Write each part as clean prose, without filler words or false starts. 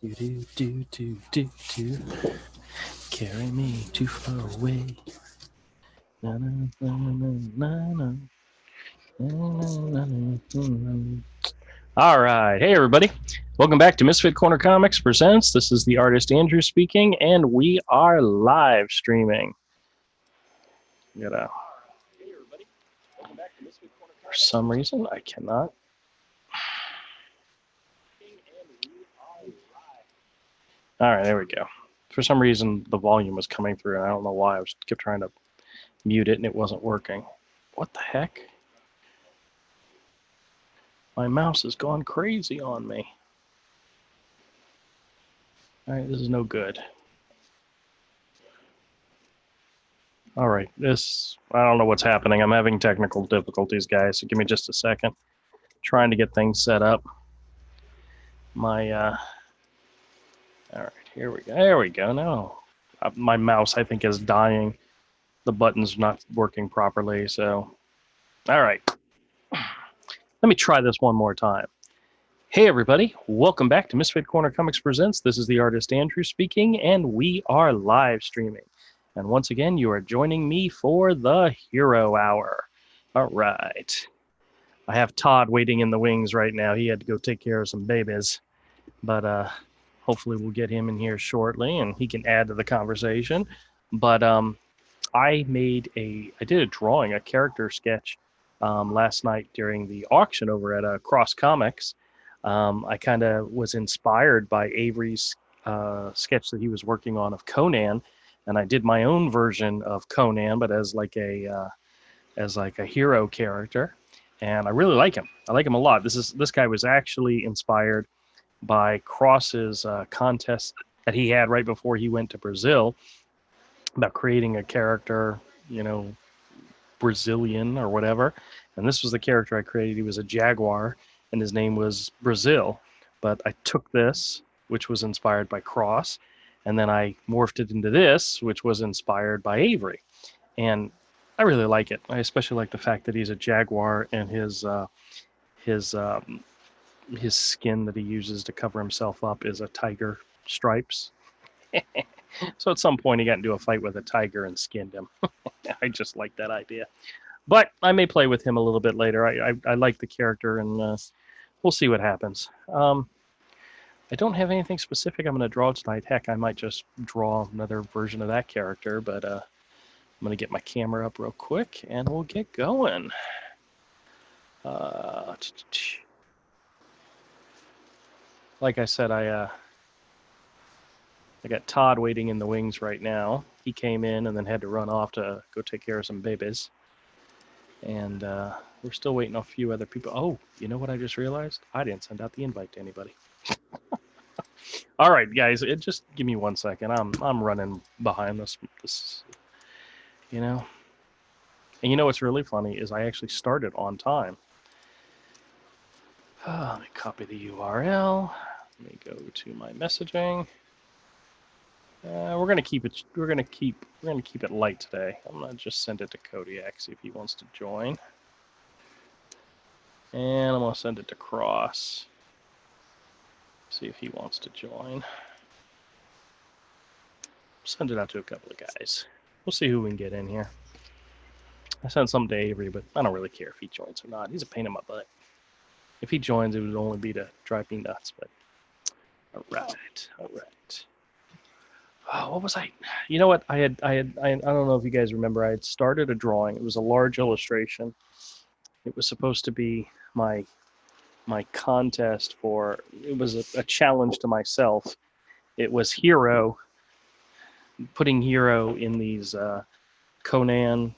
Do do do do do do. Carry me too far away. Na na na na na na. All right. Hey, everybody. Welcome back to Misfit Corner Comics Presents. This is the artist Andrew speaking, and we are live streaming. For some reason, I cannot. All right, there we go. For some reason, the volume was coming through, and I don't know why. I kept trying to mute it, and it wasn't working. What the heck? My mouse has gone crazy on me. All right, this is no good. All right, I don't know what's happening. I'm having technical difficulties, guys, so give me just a second. Trying to get things set up. All right, here we go. There we go. Now, my mouse, I think, is dying. The button's not working properly, so. All right. Let me try this one more time. Hey, everybody. Welcome back to Misfit Corner Comics Presents. This is the artist Andrew speaking, and we are live streaming. And once again, you are joining me for the Hero Hour. All right. I have Todd waiting in the wings right now. He had to go take care of some babies. But hopefully we'll get him in here shortly, and he can add to the conversation. But I did a drawing, a character sketch last night during the auction over at Cross Comics. I kind of was inspired by Avery's sketch that he was working on of Conan, and I did my own version of Conan, but as like a hero character, and I really like him. I like him a lot. This guy was actually inspired by Cross's contest that he had right before he went to Brazil about creating a character, Brazilian or whatever. And this was the character I created. He was a jaguar, and his name was Brazil. But I took this, which was inspired by Cross, and then I morphed it into this, which was inspired by Avery. And I really like it. I especially like the fact that he's a jaguar, and his skin that he uses to cover himself up is a tiger stripes. So at some point he got into a fight with a tiger and skinned him. I just like that idea. But I may play with him a little bit later. I like the character, and we'll see what happens. I don't have anything specific I'm going to draw tonight. Heck, I might just draw another version of that character, but I'm going to get my camera up real quick, and we'll get going. Like I said, I got Todd waiting in the wings right now. He came in and then had to run off to go take care of some babies. And we're still waiting on a few other people. Oh, you know what I just realized? I didn't send out the invite to anybody. All right, guys, just give me 1 second. I'm running behind this, And what's really funny is I actually started on time. Let me copy the URL. Let me go to my messaging. We're gonna keep it light today. I'm gonna just send it to Kodiak, see if he wants to join. And I'm gonna send it to Cross, see if he wants to join. Send it out to a couple of guys. We'll see who we can get in here. I sent something to Avery, but I don't really care if he joins or not. He's a pain in my butt. If he joins, it would only be to drive me nuts. But all right. Oh, what was I? You know what? I don't know if you guys remember. I had started a drawing. It was a large illustration. It was supposed to be my contest for. It was a challenge to myself. It was putting Hero in these Conan,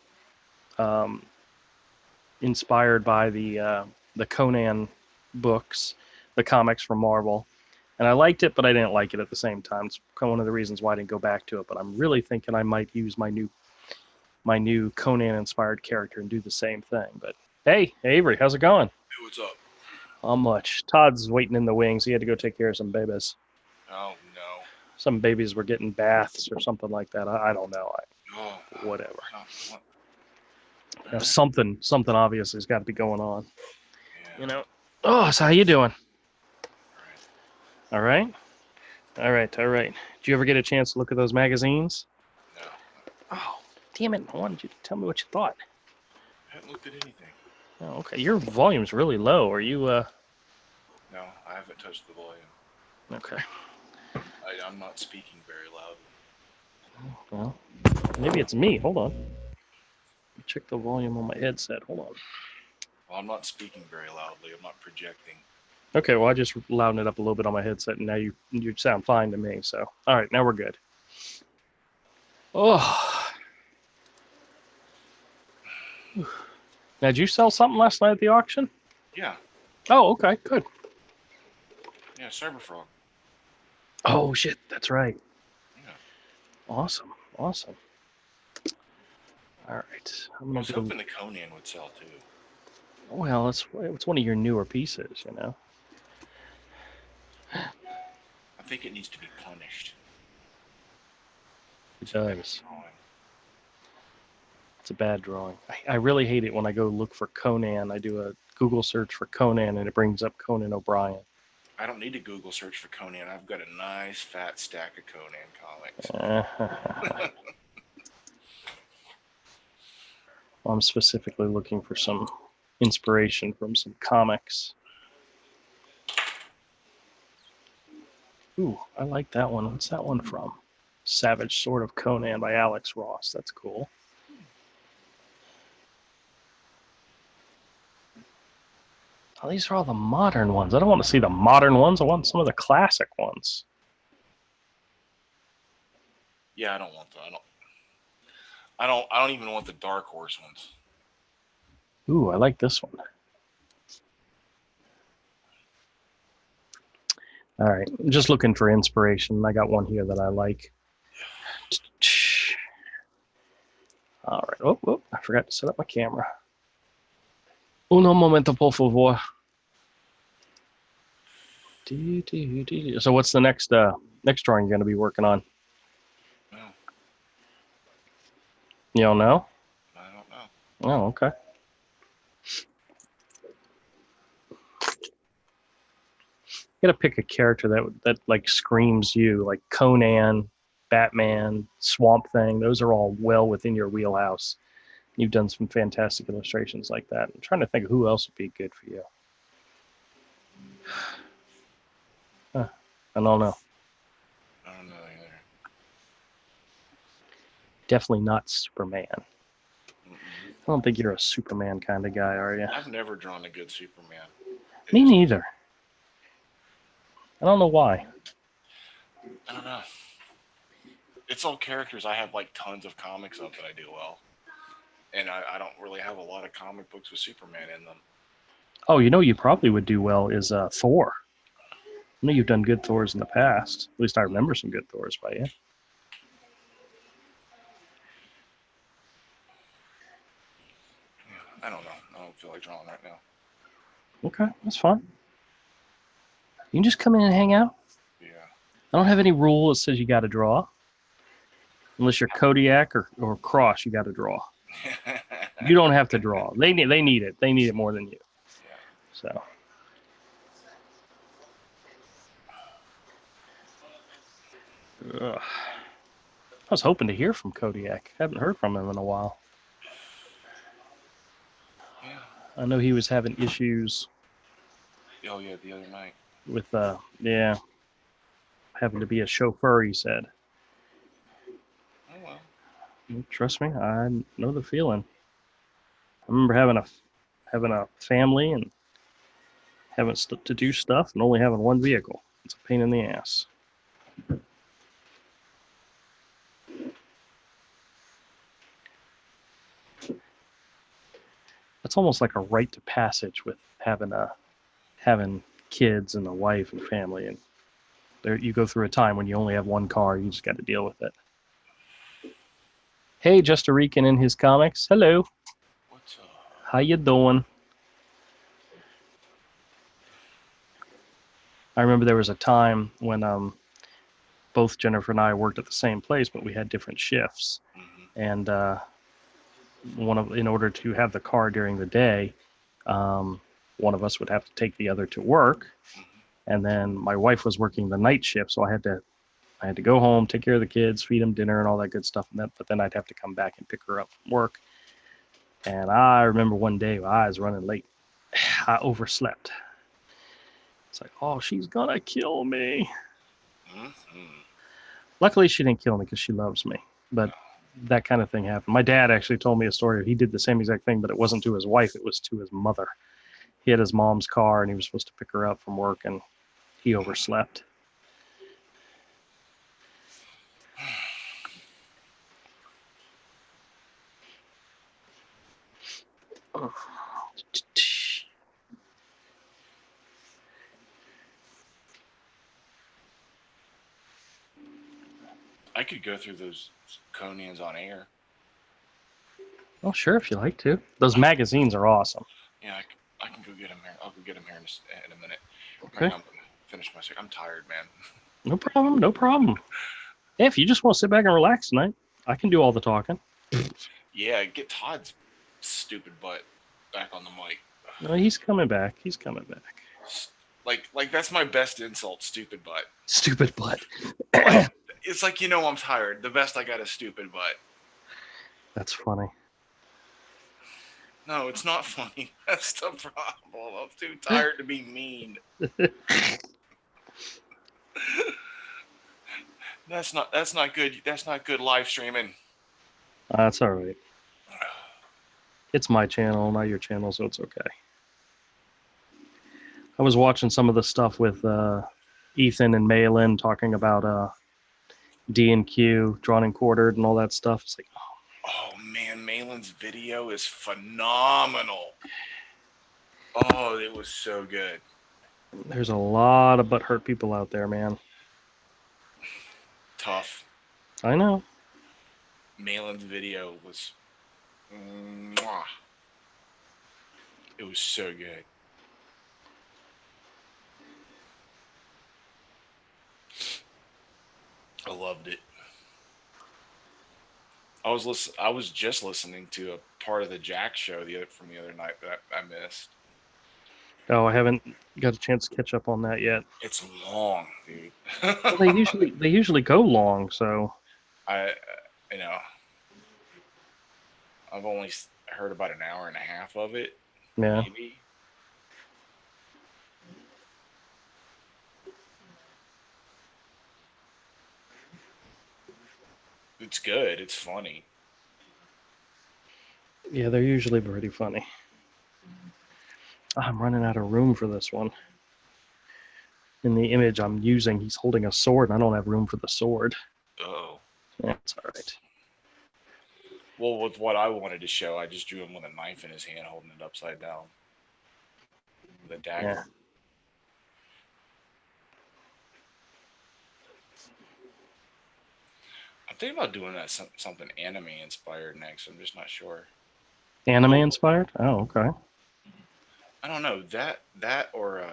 inspired by the Conan books, the comics from Marvel. And I liked it, but I didn't like it at the same time. It's one of the reasons why I didn't go back to it. But I'm really thinking I might use my new Conan-inspired character and do the same thing. But hey, Avery, how's it going? Hey, what's up? Not much. Todd's waiting in the wings. He had to go take care of some babies. Oh, no. Some babies were getting baths or something like that. I don't know. Whatever. Something obviously has got to be going on. Yeah. Oh, so how you doing? All right. All right, all right. Did you ever get a chance to look at those magazines? No. Oh, damn it. I wanted you to tell me what you thought. I haven't looked at anything. Oh, okay. Your volume's really low. Are you, No, I haven't touched the volume. Okay. I'm not speaking very loudly. Well, maybe it's me. Hold on. Check the volume on my headset. Hold on. Well, I'm not speaking very loudly. I'm not projecting. Okay, well, I just loudened it up a little bit on my headset, and now you sound fine to me. So, all right, now we're good. Oh. Now, did you sell something last night at the auction? Yeah. Oh, okay, good. Yeah, Cyberfrog. Oh, shit, that's right. Yeah. Awesome, awesome. All right. I was hoping the Conan would sell too. Well, it's one of your newer pieces, you know. I think it needs to be punished. It It's a bad does. drawing. It's a bad drawing. I really hate it when I go look for Conan. I do a Google search for Conan, and it brings up Conan O'Brien. I don't need to Google search for Conan. I've got a nice fat stack of Conan comics. I'm specifically looking for some inspiration from some comics. Ooh, I like that one. What's that one from? Savage Sword of Conan by Alex Ross. That's cool. Oh, these are all the modern ones. I don't want to see the modern ones. I want some of the classic ones. Yeah, I don't want that. I don't even want the Dark Horse ones. Ooh, I like this one. All right, just looking for inspiration. I got one here that I like. All right. Oh, I forgot to set up my camera. Uno momento, por favor. So what's the next drawing you're going to be working on? No. You don't know? I don't know. Oh, okay. You got to pick a character that like screams you, like Conan, Batman, Swamp Thing. Those are all well within your wheelhouse. You've done some fantastic illustrations like that. I'm trying to think of who else would be good for you. I don't know. I don't know either. Definitely not Superman. Mm-mm. I don't think you're a Superman kind of guy, are you? I've never drawn a good Superman. Me neither. I don't know why. I don't know. It's all characters I have like tons of comics of that I do well. And I don't really have a lot of comic books with Superman in them. Oh, you know you probably would do well is Thor. I know you've done good Thors in the past. At least I remember some good Thors by you. I don't know. I don't feel like drawing right now. Okay, that's fine. You can just come in and hang out. Yeah. I don't have any rule that says you got to draw. Unless you're Kodiak or Cross, you got to draw. You don't have to draw. They need it. They need it more than you. Yeah. So. Ugh. I was hoping to hear from Kodiak. Haven't heard from him in a while. Yeah. I know he was having issues. Oh yeah, the other night. With having to be a chauffeur, he said. Oh well. Trust me, I know the feeling. I remember having a family and having to do stuff and only having one vehicle. It's a pain in the ass. It's almost like a rite to passage with having kids and a wife and family, and there you go through a time when you only have one car. You just got to deal with it. Hey, Just a Rican in his comics. Hello. What's up? How you doing? I remember there was a time when both Jennifer and I worked at the same place, but we had different shifts. Mm-hmm. And in order to have the car during the day, one of us would have to take the other to work, Mm-hmm. And then my wife was working the night shift, so I had to go home, take care of the kids, feed them dinner and all that good stuff. But then I'd have to come back and pick her up from work. And I remember one day I was running late. I overslept. It's like, oh, she's gonna kill me. Mm-hmm. Luckily, she didn't kill me because she loves me. But that kind of thing happened. My dad actually told me a story. He did the same exact thing, but it wasn't to his wife. It was to his mother. He had his mom's car, and he was supposed to pick her up from work, and he overslept. I could go through those Conans on air. Well, sure, if you like to. Those magazines are awesome. Yeah, I can go get them here. I'll go get them here in a minute. Okay. Right now, I'm gonna finish my cigarette. I'm tired, man. No problem. No problem. Yeah, if you just want to sit back and relax tonight, I can do all the talking. Yeah, get Todd's stupid butt back on the mic. No, he's coming back. He's coming back. Like that's my best insult, stupid butt. Stupid butt. Like, it's like, I'm tired. The best I got is stupid butt. That's funny. No, it's not funny. That's the problem. I'm too tired to be mean. That's not good. That's not good live streaming. That's all right. It's my channel, not your channel, so it's okay. I was watching some of the stuff with Ethan and Malin talking about D&Q, drawn and quartered, and all that stuff. It's like, oh man, Malin's video is phenomenal. Oh, it was so good. There's a lot of butthurt people out there, man. Tough. I know. Malin's video was, mwah. It was so good. I loved it. I was just listening to a part of the Jack show from the other night that I missed. Oh, I haven't got a chance to catch up on that yet. It's long, dude. Well, they usually go long, so you know, I've only heard about an hour and a half of it. yeah. Maybe. It's good. It's funny. Yeah, they're usually pretty funny. I'm running out of room for this one. In the image I'm using, he's holding a sword, and I don't have room for the sword. Oh. Yeah, it's all right. Well, with what I wanted to show, I just drew him with a knife in his hand, holding it upside down. With a dagger. Yeah. I'm thinking about doing that something anime inspired next. I'm just not sure. Anime inspired? Oh, okay. I don't know, that or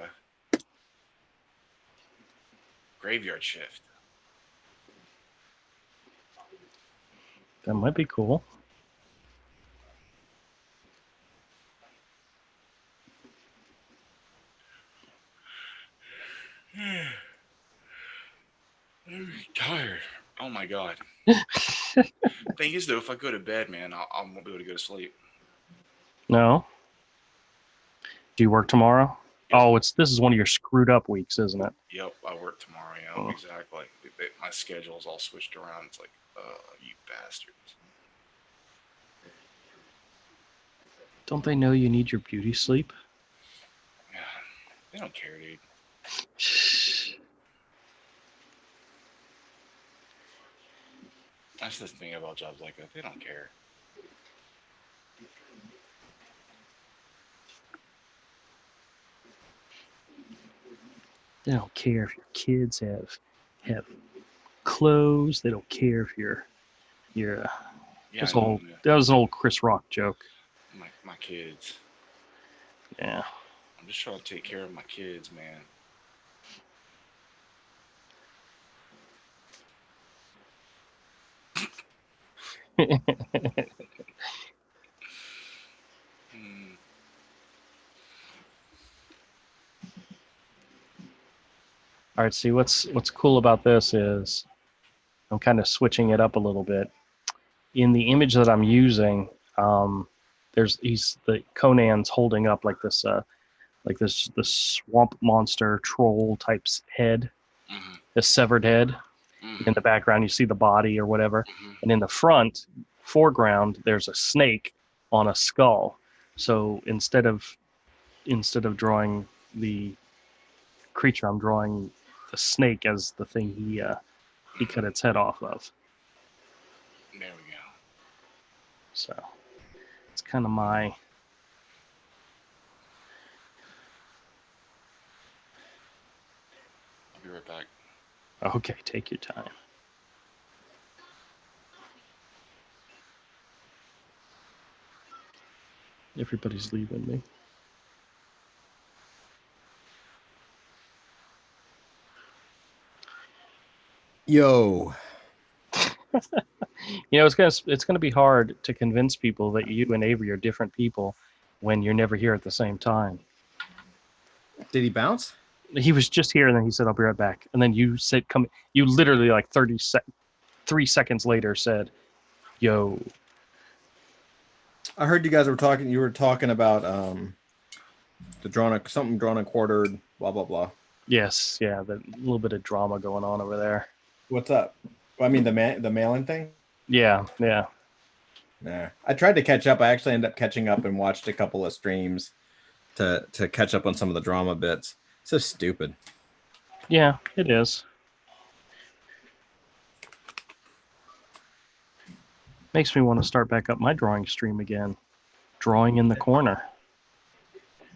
Graveyard Shift. That might be cool. I'm tired. Oh my god. Thing is, though, if I go to bed, man, I won't be able to go to sleep. No. Do you work tomorrow? Yes. Oh, this is one of your screwed up weeks, isn't it? Yep, I work tomorrow. Yeah, exactly. My schedule's all switched around. It's like, you bastards. Don't they know you need your beauty sleep? Yeah, they don't care, dude. That's the thing about jobs like that. They don't care. They don't care if your kids have clothes. They don't care if you're yeah, that was an old Chris Rock joke. My kids. Yeah. I'm just trying to take care of my kids, man. All right, see what's cool about this is I'm kind of switching it up a little bit. In the image that I'm using, the Conan's holding up like this swamp monster troll type's head, this severed head. In the background, you see the body or whatever, and in the foreground, there's a snake on a skull. So instead of drawing the creature, I'm drawing the snake as the thing he cut its head off of. There we go. So it's kind of my. I'll be right back. Okay, take your time. Everybody's leaving me. Yo. It's gonna be hard to convince people that you and Avery are different people when you're never here at the same time. Did he bounce? He was just here, and then he said, "I'll be right back." And then you said, "Come." You literally like 3 seconds later said, "Yo." I heard you guys were talking. You were talking about something drawn and quartered. Blah blah blah. Yes, yeah, the little bit of drama going on over there. What's up? I mean the mailing thing. Yeah. Nah, I tried to catch up. I actually ended up catching up and watched a couple of streams to catch up on some of the drama bits. So stupid. Yeah, it is. Makes me want to start back up my drawing stream again. Drawing in the corner.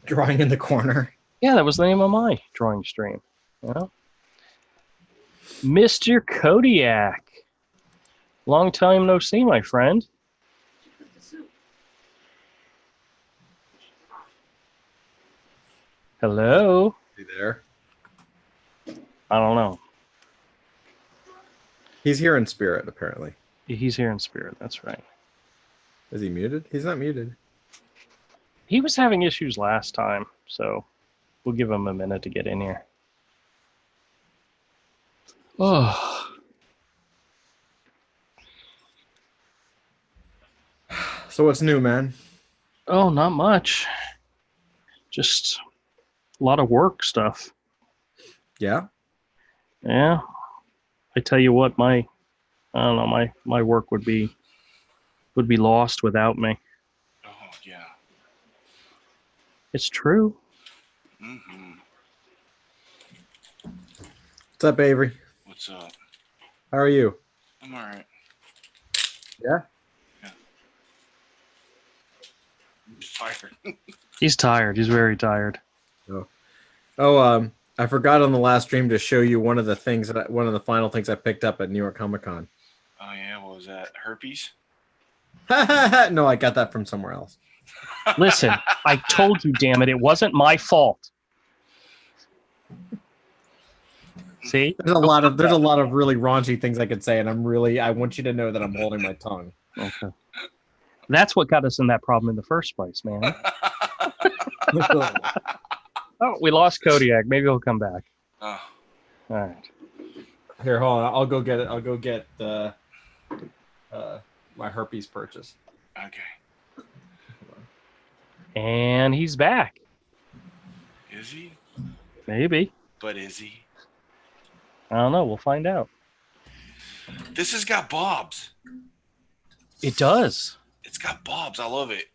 Drawing in the corner. Yeah, that was the name of my drawing stream. Yeah. Mr. Kodiak. Long time no see, my friend. Hello? You there? I don't know. He's here in spirit, apparently. He's here in spirit, that's right. Is he muted? He's not muted. He was having issues last time, so we'll give him a minute to get in here. Oh. So what's new, man? Oh, not much. Just a lot of work stuff. Yeah? Yeah. I tell you what, my work would be lost without me. Oh yeah. It's true. Mm-hmm. What's up, Avery? What's up? How are you? I'm all right. Yeah? Yeah. I'm tired. He's tired. He's very tired. I forgot on the last stream to show you one of the final things I picked up at New York Comic Con. Oh yeah, what was that? Herpes? No, I got that from somewhere else. Listen, I told you, damn it, it wasn't my fault. See? There's a lot of really raunchy things I could say, and I want you to know that I'm holding my tongue. Okay. That's what got us in that problem in the first place, man. Oh, we lost Kodiak. Maybe he'll come back. Oh. All right. Here, hold on. I'll go get it. I'll go get the my herpes purchase. Okay. And he's back. Is he? Maybe. But is he? I don't know. We'll find out. This has got bobs. It does. It's got bobs. I love it.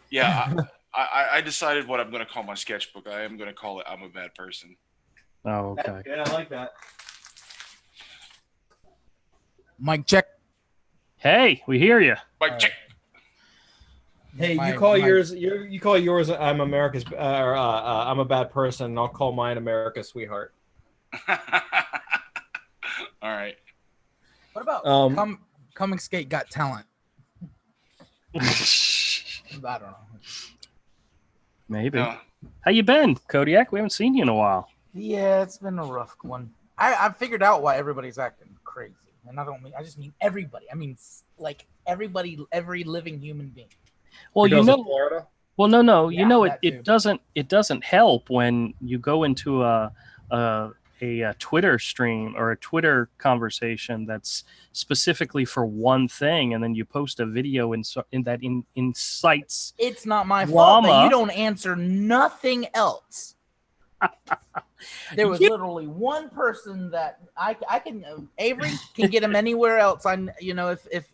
Yeah, I decided what I'm going to call my sketchbook. I am going to call it "I'm a Bad Person." Oh, okay. Yeah, I like that. Mic check. Hey, we hear you. Like, check. Hey, My- you call my- yours. You call yours. I'm America's. I'm a bad person. And I'll call mine America's sweetheart. All right. What about Come and Skate Got Talent? I don't know. Maybe. No. How you been, Kodiak? We haven't seen you in a while. Yeah, it's been a rough one. I figured out why everybody's acting crazy, and I just mean everybody. I mean like everybody, every living human being. Well, Because you of know, Florida. Well, no. You Yeah, know, that too. it doesn't help when you go into a Twitter stream or a Twitter conversation that's specifically for one thing, and then you post a video that incites It's not my fault that you drama. don't answer nothing else. There was Yeah. literally one person that I can Avery can get him anywhere else. If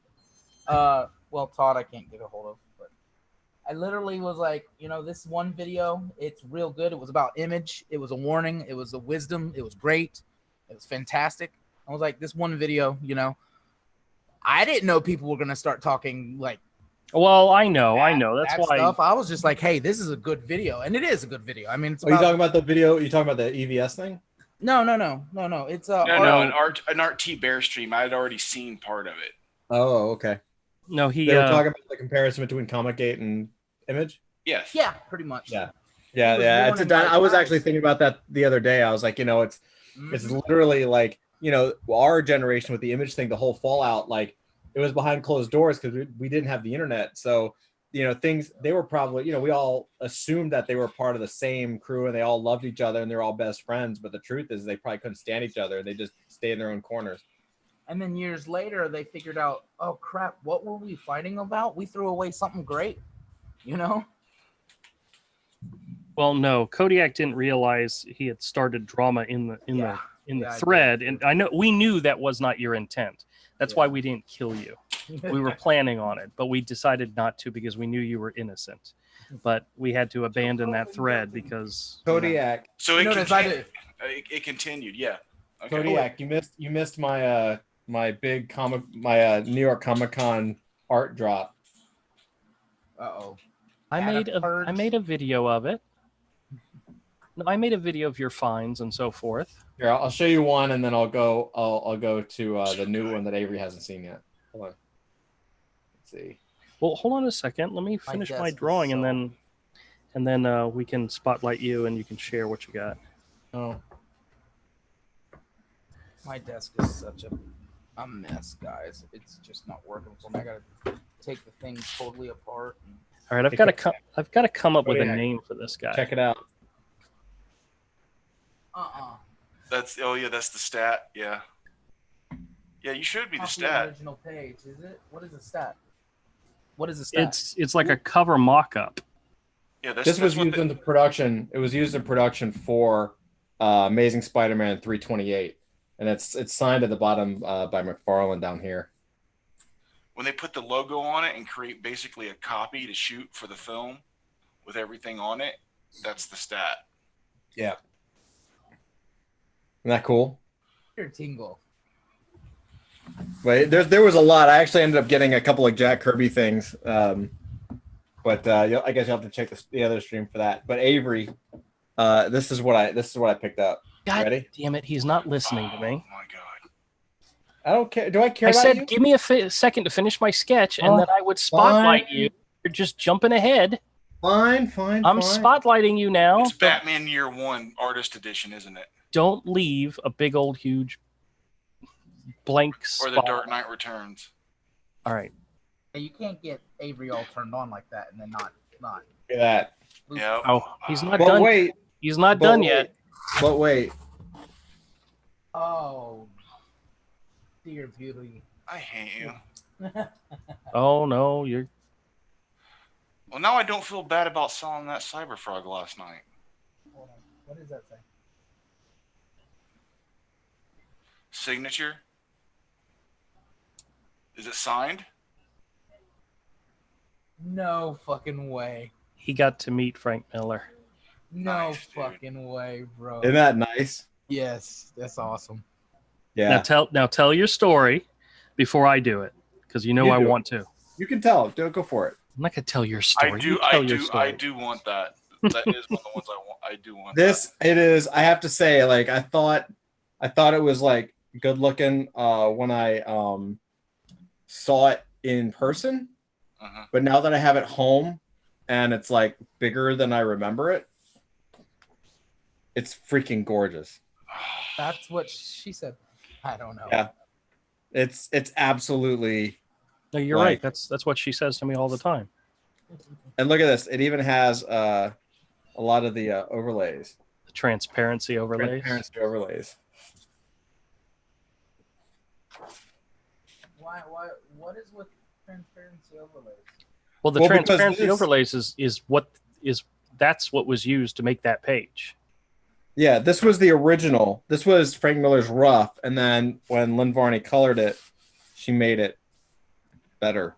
well, Todd I can't get a hold of, but I literally was like, this one video, it's real good. It was about image. It was a warning. It was a wisdom. It was great. It was fantastic. I was like, this one video, I didn't know people were gonna start talking like. Well, I know. That's that why. stuff. I was just like, hey, this is a good video, and it is a good video. I mean, it's Are you about, talking about the video? You talking about the EVS thing? no. It's an RT Bear stream. I had already seen part of it. Oh, okay. No, he. They were talking about the comparison between Comic-Gate and Image. Yes. yeah, pretty much. Yeah. He was warning, like, I was guys. actually thinking about that the other day. I was like, it's literally like, our generation with the Image thing, the whole fallout, like it was behind closed doors because we didn't have the internet. So, things, they were probably, we all assumed that they were part of the same crew and they all loved each other and they're all best friends. But the truth is they probably couldn't stand each other. They just stayed in their own corners. And then years later, they figured out, oh crap, what were we fighting about? We threw away something great, Well, no, Kodiak didn't realize he had started drama in the Yeah, I thread, did. and we knew that was not your intent. That's why we didn't kill you. We were planning on it, but we decided not to because we knew you were innocent. But we had to abandon that thread because Kodiak, So it Notice I continued. did. It continued. Yeah. Okay. Kodiak, you missed my my big New York Comic-Con art drop. Uh-oh. I Adapurge. made a video of it. No, I made a video of your finds and so forth. Here, I'll show you one, and then I'll go to the new one that Avery hasn't seen yet. Hold on. Let's see. Well, hold on a second. Let me finish my desk is drawing, so- and then we can spotlight you, and you can share what you got. Oh, My desk is such a mess, guys. It's just not working for me. I gotta take the thing totally apart. All right, I've got to come up with a Kodiak. name for this guy. check it out. That's the stat. Yeah. Yeah, you showed me the Off stat. original page, is it? What is the stat? What is the stat? It's like a cover mock-up. Yeah, This was used in the production. It was used in production for Amazing Spider-Man 328, and it's signed at the bottom by McFarlane down here. when they put the logo on it and create basically a copy to shoot for the film with everything on it. That's the stat. Yeah. Isn't that cool? Your tingle. But there was a lot. I actually ended up getting a couple of Jack Kirby things. But I guess you'll have to check the other stream for that. But Avery, this is what I picked up. God Ready? damn it, he's not listening to me. Oh my god. I don't care. Do I care I about said, you? give me a second to finish my sketch, and then I would spotlight you. You're just jumping ahead. Fine. I'm spotlighting you now. It's Batman Year One Artist Edition, isn't it? Don't leave a big old huge blank Or spot. the Dark Knight Returns. All right. Hey, you can't get Avery all turned on like that and then not. Look at that. Yeah. Oh, he's not But done. wait. He's not but done wait, yet. But wait. Oh, dear beauty. I hate you. Oh no, you're. Well, now I don't feel bad about selling that Cyberfrog last night. Hold on. What does that say? Signature? Is it signed? No fucking way. He got to meet Frank Miller. No Nice, dude. fucking way, bro. Isn't that nice? Yes, that's awesome. Yeah. Now tell your story before I do it, because you know You I do it. want to. You can tell. Go for it. I'm not gonna tell your story. I You tell your I story. do want that. That is one of the ones I want. I do want It is. I have to say, like, I thought it was like good looking when I saw it in person, that. Uh-huh. but now that I have it home and it's like bigger than I remember it, it's freaking gorgeous. That's what she said. I don't know. Yeah. It's absolutely No, you're like- right. That's what she says to me all the time. And look at this. It even has a lot of the overlays. The transparency overlays. Transparency overlays. What is with transparency overlays? Well, the Well, because transparency this- overlays that's what was used to make that page. Yeah, this was the original. This was Frank Miller's rough, and then when Lynn Varney colored it, she made it better.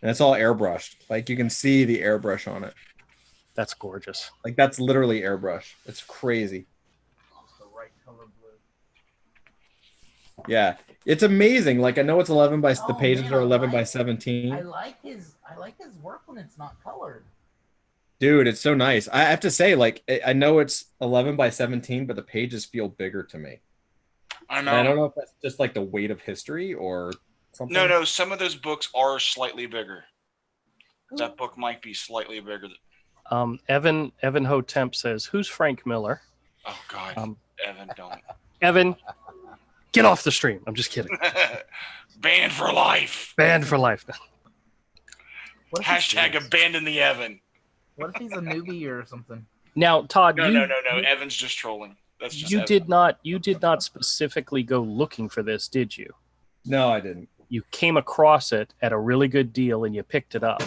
And it's all airbrushed. Like you can see the airbrush on it. That's gorgeous. Like that's literally airbrush. It's crazy. It's the right color blue. Yeah, it's amazing. Like I know it's 11 by the Oh, pages man, are I 11 by like- 17. I like his work when it's not colored. Dude, it's so nice. I have to say, like I know it's 11 by 17, but the pages feel bigger to me. I And know. I don't know if that's just like the weight of history or something. No. Some of those books are slightly bigger. That book might be slightly bigger. Evan Hotemp says, "Who's Frank Miller?" Oh God, Evan, don't. Evan, get off the stream. I'm just kidding. Banned for life. Banned for life. What if he's- Hashtag abandon the Evan. What if he's a newbie or something? Now, Todd, No. Evan's just trolling. That's just you Evan. did not specifically go looking for this, did you? No, I didn't. You came across it at a really good deal and you picked it up.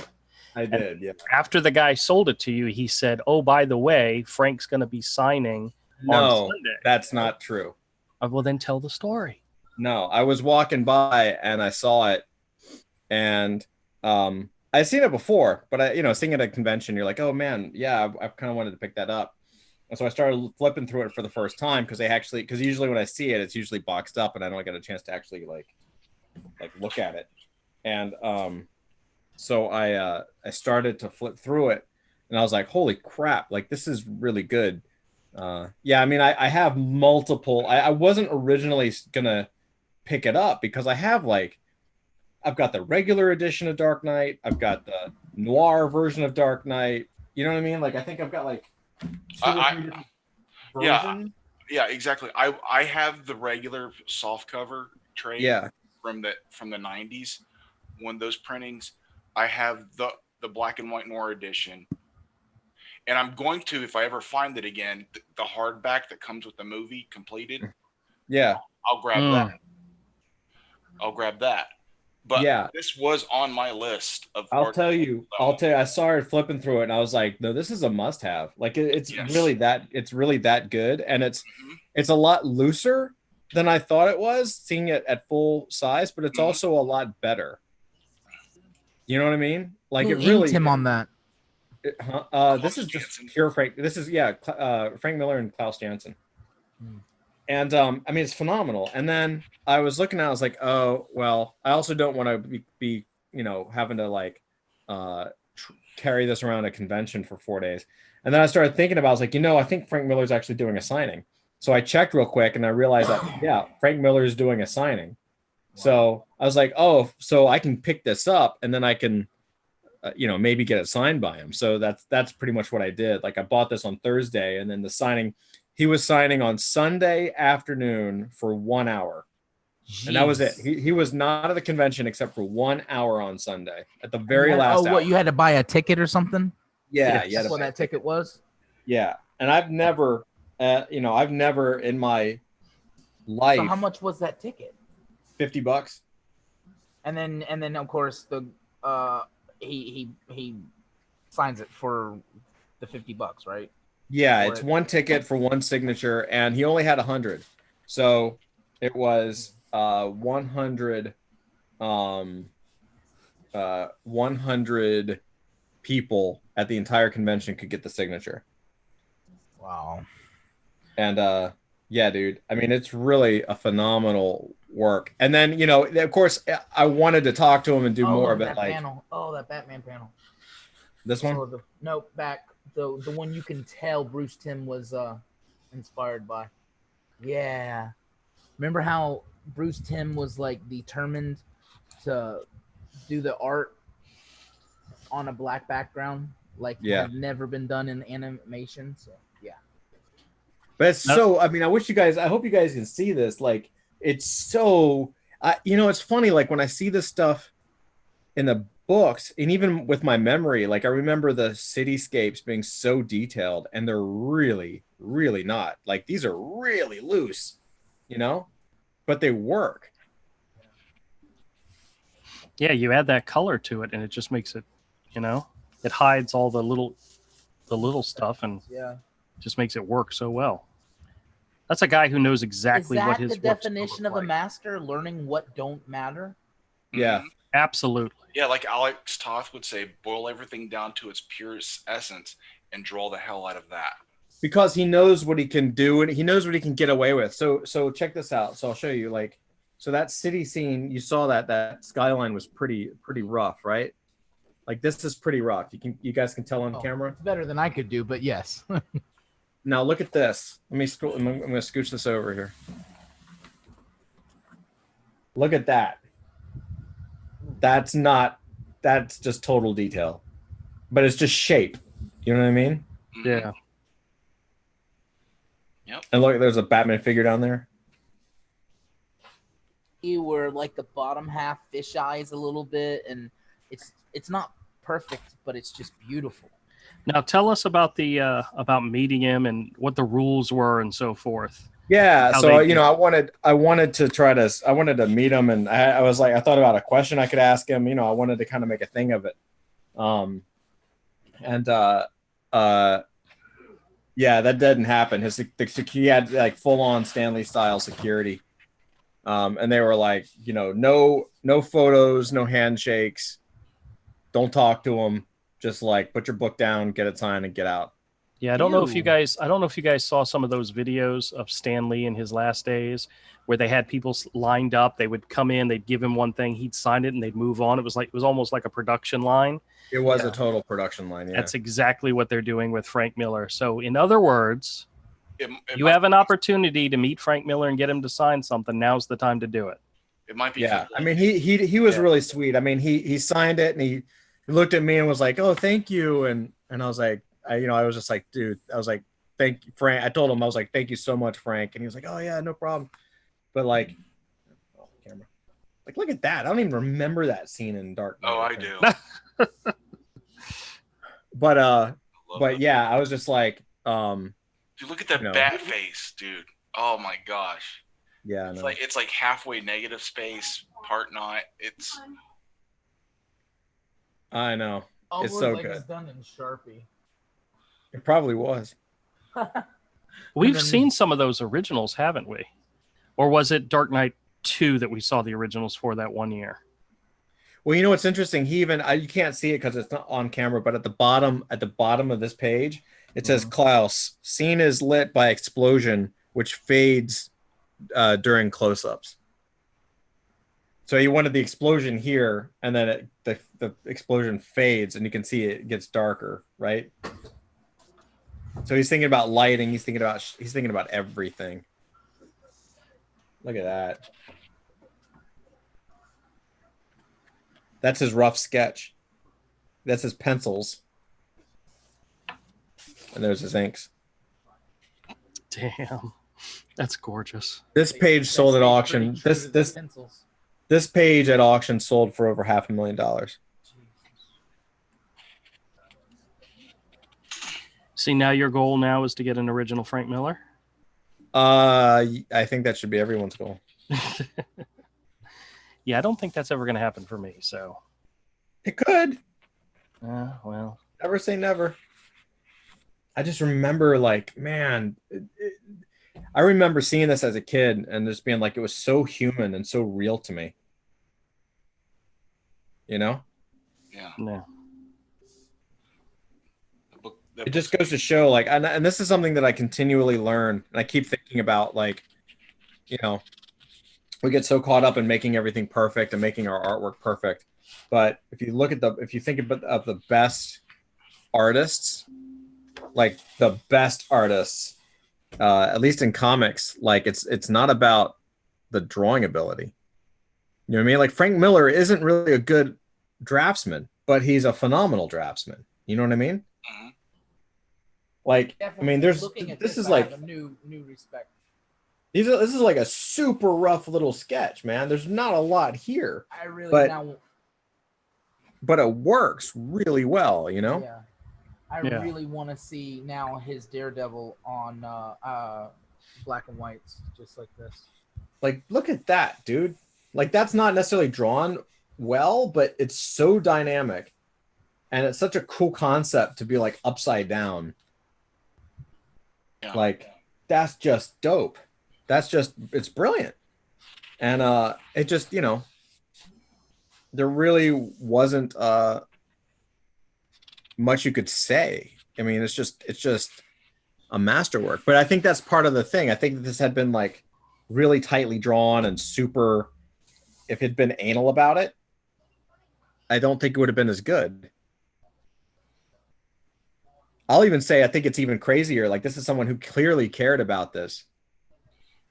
I did, yeah. After the guy sold it to you, he said, "Oh, by the way, Frank's going to be signing on No, Sunday." that's not true. Well, then tell the story. No, I was walking by and I saw it, and I'd seen it before, but seeing it at a convention, you're like, oh man, yeah, I've kind of wanted to pick that up, and so I started flipping through it for the first time because usually when I see it, it's usually boxed up and I don't get a chance to actually like look at it, and so I started to flip through it, and I was like, holy crap, like this is really good. Yeah, I mean, I have multiple. I wasn't originally gonna pick it up because I've got the regular edition of Dark Knight, I've got the noir version of Dark Knight. You know what I mean? Like I think I've got like two or three different versions. Yeah, exactly. I have the regular soft cover trade. Yeah. From the 90s, one of those printings. I have the black and white noir edition, and I'm going to, if I ever find it again, the hardback that comes with the movie completed. Yeah. I'll grab that. I'll grab that. But Yeah. this was on my list of. I'll tell you. I started flipping through it, and I was like, no, this is a must-have. Like it's Yes. really that good, and it's a lot looser than I thought it was, seeing it at full size, but it's also a lot better. You know what I mean? Like Who it really. inked him on that? This is just pure Frank. This is Frank Miller and Klaus Janson. And I mean, it's phenomenal. And then I was looking at it, I was like, oh, well, I also don't want to be having to like carry this around a convention for 4 days. And then I started thinking about, I was like, I think Frank Miller's actually doing a signing. So I checked real quick and I realized that, yeah, Frank Miller is doing a signing. Wow. So I was like, oh, so I can pick this up and then I can, maybe get it signed by him. So that's pretty much what I did. Like I bought this on Thursday, and then the signing, he was signing on Sunday afternoon for 1 hour. Jeez. And that was it. He was not at the convention except for 1 hour on Sunday at the very last hour. What, you had to buy a ticket or something? Yeah. That's what that ticket was? Yeah. And I've never in my life. So how much was that ticket? $50. And then of course the he signs it for the $50, right? Yeah, it's one ticket for one signature, and he only had 100, so it was 100 people at the entire convention could get the signature. Wow. And yeah, dude, I mean, it's really a phenomenal work. And then of course, I wanted to talk to him and do more, but like panel. Oh, that Batman panel. This one? Back the one you can tell Bruce Timm was inspired by. Yeah. Remember how Bruce Timm was like determined to do the art on a black background, like had never been done in animation. So yeah. But it's so, I mean, I hope you guys can see this. Like it's so it's funny, like when I see this stuff in the books, and even with my memory, like I remember the cityscapes being so detailed, and they're really, really not. Like these are really loose, you know, but they work. Yeah, you add that color to it, and it just makes it, you know, it hides all the little stuff, and Yeah. just makes it work so well. That's a guy who knows exactly Is what that his the work's gonna definition look of a like. master? Learning what don't matter. Yeah. Mhm. Absolutely. Yeah, like Alex Toth would say, boil everything down to its purest essence and draw the hell out of that. Because he knows what he can do and he knows what he can get away with. So check this out. So I'll show you. Like, so that city scene, you saw that skyline was pretty rough, right? Like this is pretty rough. You guys can tell on camera. It's better than I could do, but yes. Now look at this. Let me scroll. I'm going to scooch this over here. Look at that. That's just total detail, but it's just shape. You know what I mean? Mhm. Yeah. Yep. And look, there's a Batman figure down there. You were like the bottom half fish eyes a little bit, and it's not perfect, but it's just beautiful. Now tell us about the about meeting him and what the rules were and so forth. Yeah, How so they you know, I wanted to meet him, and I was like, I thought about a question I could ask him. You know, I wanted to kind of make a thing of it. Yeah, that didn't happen. He had like full on Stanley style security, and they were like, you know, no photos, no handshakes, don't talk to him, just like put your book down, get it signed, and get out. Yeah, I don't know if you guys saw some of those videos of Stan Lee in his last days where they had people lined up. They would come in, they'd give him one thing, he'd sign it, and they'd move on. It was almost like a production line. It was a total production line. Yeah, That's exactly what they're doing with Frank Miller. So, in other words, It you have an opportunity to meet Frank Miller and get him to sign something. Now's the time to do it. It might be. Yeah. I mean, he was really sweet. I mean, he signed it, and he looked at me and was like, "Oh, thank you," and I was like, I was just like, dude, I was like, thank you, Frank. I told him, I was like, thank you so much, Frank, and he was like, oh yeah, no problem. But like, camera, like, look at that. I don't even remember that scene in Dark Knight. Oh, I do. But yeah, I was just like, dude, look at that bat face, dude. Oh my gosh. Yeah, it's like halfway negative space, part not. I know. All it's so like good. It's done in Sharpie. It probably was. We've seen some of those originals, haven't we? Or was it Dark Knight 2 that we saw the originals for that one year? Well, you know what's interesting? He even you can't see it because it's not on camera, but at the bottom of this page, it says Klaus, scene is lit by explosion, which fades during close-ups. So he wanted the explosion here, and then the explosion fades, and you can see it gets darker, right? So he's thinking about lighting. He's thinking about everything. Look at that. That's his rough sketch. That's his pencils. And there's his inks. Damn. That's gorgeous. This page sold at auction. This page at auction sold for over $500,000. See, now your goal now is to get an original Frank Miller? I think that should be everyone's goal. Yeah, I don't think that's ever going to happen for me, so. It could. Well. Never say never. I just remember, like, man, I remember seeing this as a kid and just being like, it was so human and so real to me. You know? Yeah. No. It just goes to show, like, and this is something that I continually learn, and I keep thinking about, like, you know, we get so caught up in making everything perfect and making our artwork perfect, but if you think of the best artists, like the best artists, at least in comics, like it's not about the drawing ability. You know what I mean? Like Frank Miller isn't really a good draftsman, but he's a phenomenal draftsman. You know what I mean? Mm-hmm. Like, Definitely. I mean, this is like a new respect. This is like a super rough little sketch, man. There's not a lot here. I really but now. but it works really well, you know? Yeah. I Yeah. really want to see now his Daredevil on black and whites, just like this. Like, look at that, dude. Like, that's not necessarily drawn well, but it's so dynamic. And it's such a cool concept to be like upside down. Yeah. Like, that's just dope. It's brilliant. And it just, you know, there really wasn't much you could say. I mean, it's just a masterwork. But I think that's part of the thing. I think that this had been like really tightly drawn and super. If it'd been anal about it, I don't think it would have been as good. I'll even say I think it's even crazier. Like, this is someone who clearly cared about this.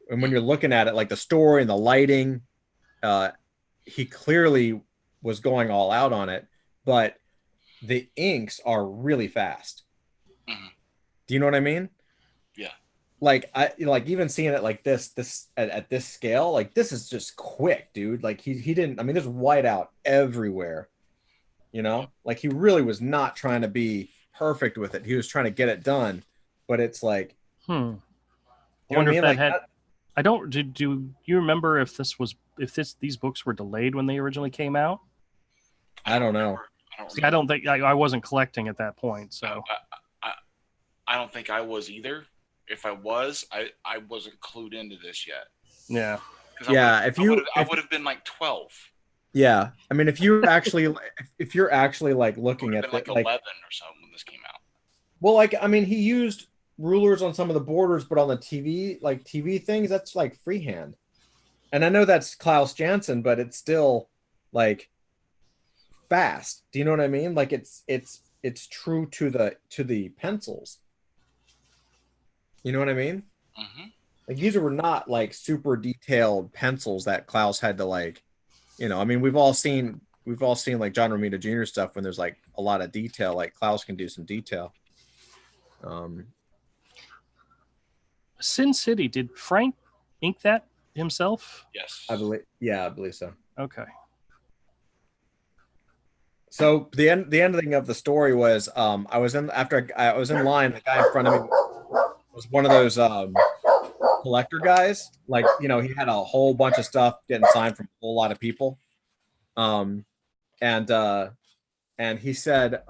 And when you're looking at it, like the story and the lighting, he clearly was going all out on it. But the inks are really fast. Mm-hmm. Do you know what I mean? Yeah. Like, I like even seeing it like this at this scale, like this is just quick, dude. Like he didn't. I mean, there's white out everywhere. You know, like he really was not trying to be perfect with it. He was trying to get it done, but it's like, I you know wonder what I if mean? that Like, had. I don't. Do you remember if these books were delayed when they originally came out? I don't know. See, I don't think I wasn't collecting at that point. So I don't think I was either. If I was, I wasn't clued into this yet. yeah. Yeah, I would have been like 12. Yeah, I mean, if you're actually like looking at like it, 11 or something when this came out. well, like, I mean, he used rulers on some of the borders, but on the TV things, that's like freehand. And I know that's Klaus Janson, but it's still like fast. Do you know what I mean? Like it's true to the pencils. You know what I mean? Mm-hmm. Like, these were not like super detailed pencils that Klaus had to like, you know, I mean, we've all seen like John Romita Jr. stuff when there's like a lot of detail, like Klaus can do some detail. Sin City, did Frank ink that himself? Yes. I believe so. Okay. So the ending of the story was I was in line, the guy in front of me was one of those collector guys. Like, you know, he had a whole bunch of stuff getting signed from a whole lot of people. And he said,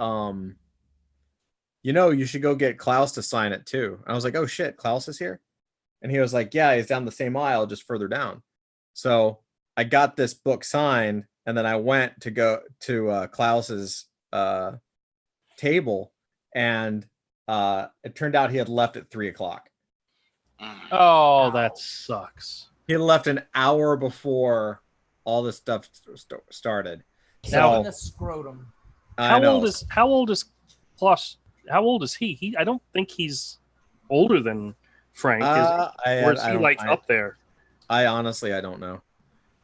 you know, you should go get Klaus to sign it too. And I was like, oh shit, Klaus is here? And he was like, yeah, he's down the same aisle, just further down. So I got this book signed, and then I went to go to Klaus's table, and it turned out he had left at 3:00. Oh, that sucks. He had left an hour before all this stuff started. Now, the scrotum. How old is Klaus? How old is he? I don't think he's older than Frank. Or is he like up there? I honestly, I don't know.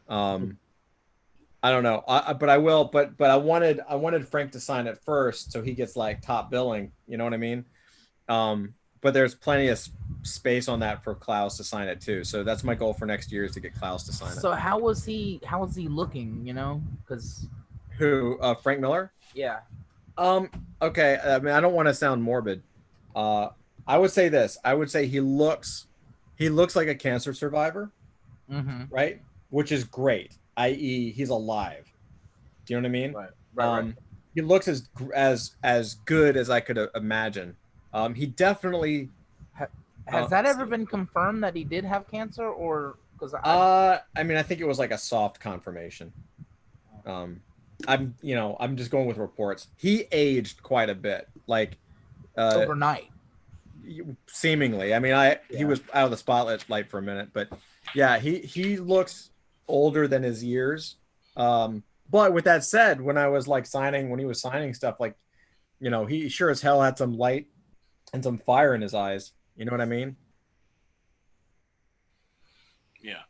I don't know. But I will. But I wanted Frank to sign it first, so he gets like top billing. You know what I mean? But there's plenty of space on that for Klaus to sign it too. So that's my goal for next year, is to get Klaus to sign it. So how was he looking? You know, because who? Frank Miller? Yeah. Okay. I mean, I don't want to sound morbid. I would say this. I would say he looks like a cancer survivor, right? Which is great. I.e., he's alive. Do you know what I mean? Right. He looks as good as I could imagine. He definitely has that ever been confirmed that he did have cancer, or because I mean, I think it was like a soft confirmation. I'm just going with reports. He aged quite a bit, like overnight. Seemingly. I mean, he was out of the spotlight for a minute, but yeah, he looks older than his years. But with that said, when he was signing stuff, like, you know, he sure as hell had some light and some fire in his eyes. You know what I mean? Yeah.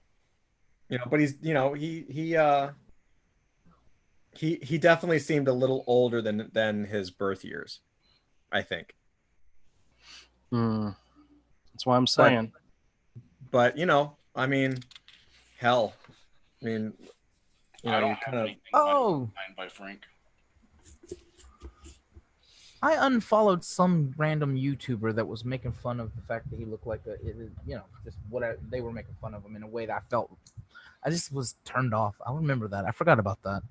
You know, but he's, you know, he definitely seemed a little older than his birth years, I think. That's what I'm saying. But you know, I mean, hell, I mean, you know, I don't you have kind of. anything signed by Frank. I unfollowed some random YouTuber that was making fun of the fact that he looked like just what they were making fun of him in a way that I just was turned off. I remember that. I forgot about that.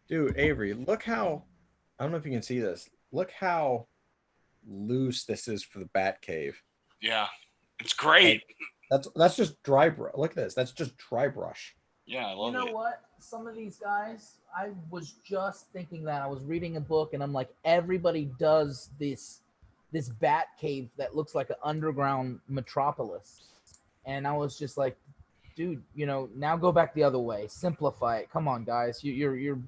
Dude, Avery, look how, I don't know if you can see this. Look how loose this is for the bat cave. Yeah, it's great. That's just dry brush. Look at this. That's just dry brush. Yeah, I love it. You know what? Some of these guys, I was just thinking that. I was reading a book and I'm like, everybody does this bat cave that looks like an underground metropolis. And I was just like, dude, now go back the other way. Simplify it. Come on, guys. You're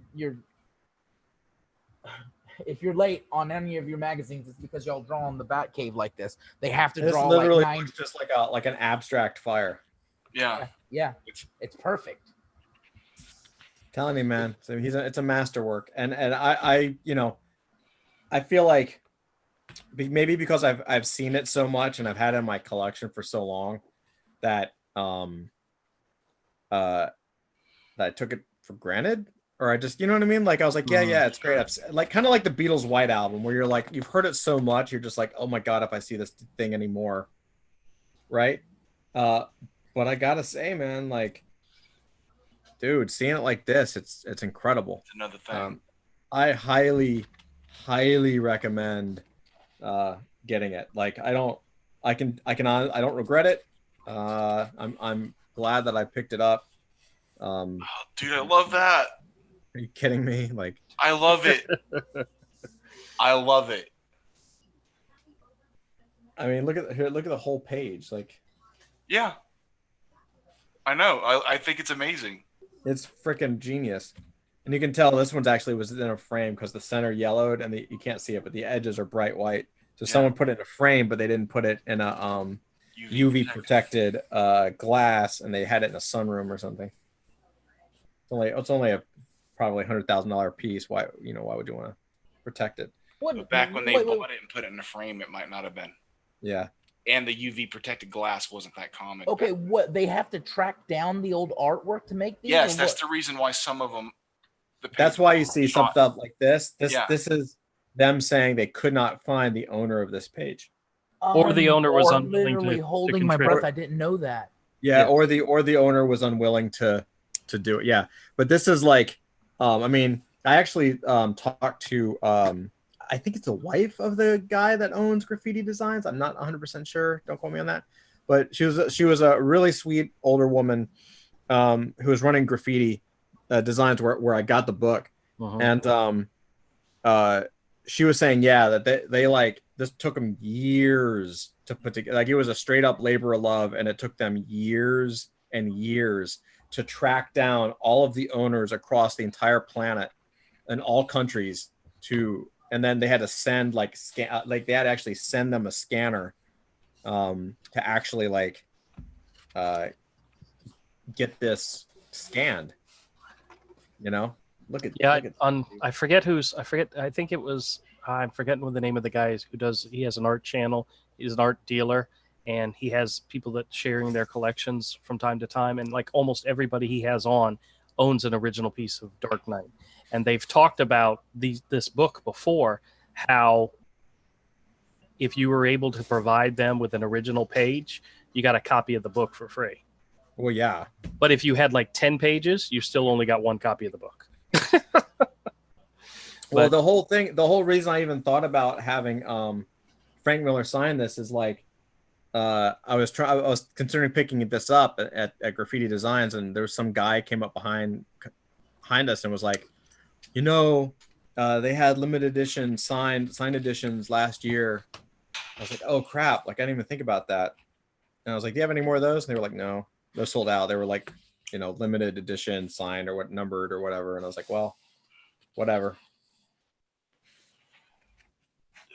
if you're late on any of your magazines, it's because y'all draw on the bat cave like this. They have to draw literally like looks just like an abstract fire. Yeah. Yeah. It's perfect. Telling you, man. So it's a masterwork, and I feel like maybe because I've seen it so much and I've had it in my collection for so long that that I took it for granted, or I just, you know what I mean? Like I was like, yeah, it's great. Like kind of like the Beatles' White Album, where you're like, you've heard it so much, you're just like, oh my god, if I see this thing anymore, right? But I gotta say, man, like, dude, seeing it like this, it's incredible. It's another thing. I highly recommend getting it. Like I don't regret it. I'm glad that I picked it up. Dude, I love that. Are you kidding me? Like I love it. I love it. I mean, look at the whole page. Like, yeah, I know. I think it's amazing. It's freaking genius. And you can tell this one's actually was in a frame because the center yellowed and you can't see it, but the edges are bright white. So someone put it in a frame, but they didn't put it in a UV protected glass, and they had it in a sunroom or something. It's only a probably $100,000 piece. Why would you want to protect it? But back when they bought it and put it in a frame, it might not have been. Yeah. And the UV protected glass wasn't that common. Okay, what, they have to track down the old artwork to make these? Yes, that's the reason why some of them. That's why you see some stuff like this. This is them saying they could not find the owner of this page, or the owner was unwilling literally holding my breath. I didn't know that. Yeah, or the owner was unwilling to do it. Yeah, but this is like, I mean, I actually talked to I think it's the wife of the guy that owns Graffiti Designs. I'm not 100% sure. Don't quote me on that. But she was a really sweet older woman who was running Graffiti Designs where I got the book. And she was saying, yeah, that they like, this took them years to put together. Like, it was a straight up labor of love, and it took them years and years to track down all of the owners across the entire planet in all countries and then they had to send they had to actually send them a scanner to actually get this scanned. Look at I think it was, I'm forgetting what the name of the guy is he has an art channel. He's an art dealer, and he has people that sharing their collections from time to time, and like almost everybody he has on owns an original piece of Dark Knight. And they've talked about this book before, how if you were able to provide them with an original page, you got a copy of the book for free. Well, yeah. But if you had like 10 pages, you still only got one copy of the book. Well, the whole reason I even thought about having Frank Miller sign this is like, I was considering picking this up at Graffiti Designs, and there was some guy came up behind us and was like, they had limited edition signed editions last year. I was like, oh crap, like I didn't even think about that. And I was like, do you have any more of those? And they were like, no, those sold out. They were like, limited edition signed or what numbered or whatever. And I was like, well, whatever.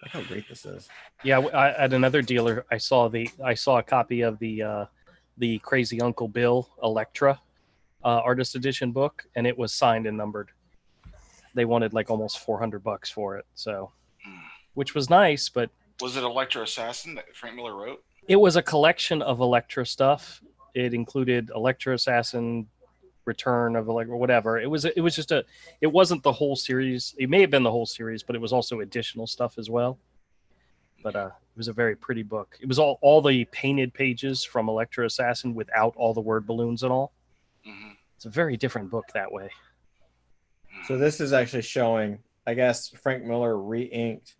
Look how great this is. Yeah, at another dealer, I saw a copy of the Crazy Uncle Bill Electra artist edition book, and it was signed and numbered. They wanted like almost $400 for it, so, which was nice. But was it Electra Assassin that Frank Miller wrote? It was a collection of Electra stuff. It included Electra Assassin, return of like or whatever. It was just it wasn't the whole series. It may have been the whole series, but it was also additional stuff as well. But it was a very pretty book. It was all the painted pages from Electro Assassin without all the word balloons and all. Mm-hmm. It's a very different book that way. So this is actually showing, I guess Frank Miller re-inked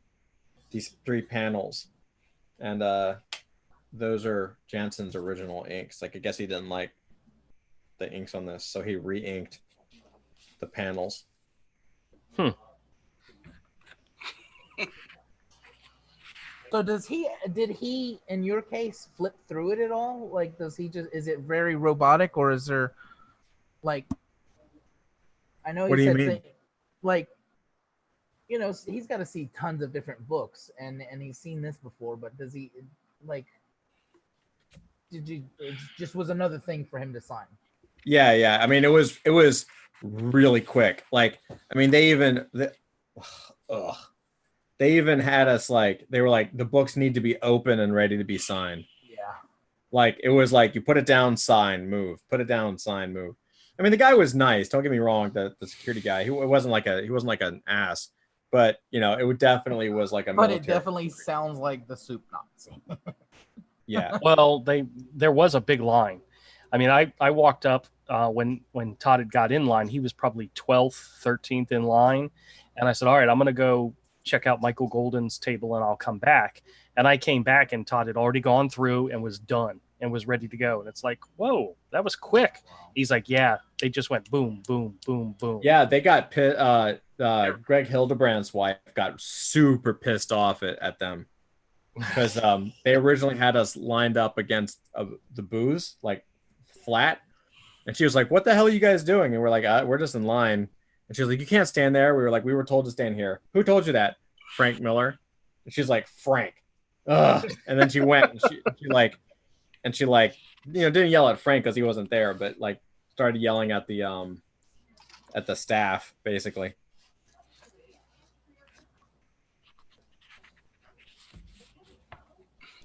these 3 panels, and those are Jansen's original inks. Like I guess he didn't like the inks on this, so he re-inked the panels. So did he in your case flip through it at all? Like is it very robotic, or is there like, I know What do you mean? Like, you know, he's got to see tons of different books and he's seen this before, but does he like, it just was another thing for him to sign? Yeah. I mean, it was really quick. Like, I mean, they even had us like, they were like, the books need to be open and ready to be signed. Yeah. Like, it was like, you put it down, sign, move, put it down, sign, move. I mean, the guy was nice. Don't get me wrong. The security guy, he wasn't like an ass, but you know, it definitely was like a. But military. it definitely sounds like the soup Nazi. Yeah. Well, there was a big line. I mean, I walked up when Todd had got in line. He was probably 12th, 13th in line, and I said, "All right, I'm going to go check out Michael Golden's table, and I'll come back." And I came back, and Todd had already gone through and was done and was ready to go. And it's like, whoa, that was quick. He's like, yeah, they just went boom, boom, boom, boom. Yeah, they got Greg Hildebrand's wife got super pissed off at them because they originally had us lined up against the booths, like flat. And she was like, what the hell are you guys doing? And we're like, we're just in line. And she was like, you can't stand there. We were like, we were told to stand here. Who told you that? Frank Miller. And she's like, Frank. Ugh. And then she went and she you know, didn't yell at Frank because he wasn't there, but like started yelling at the staff basically.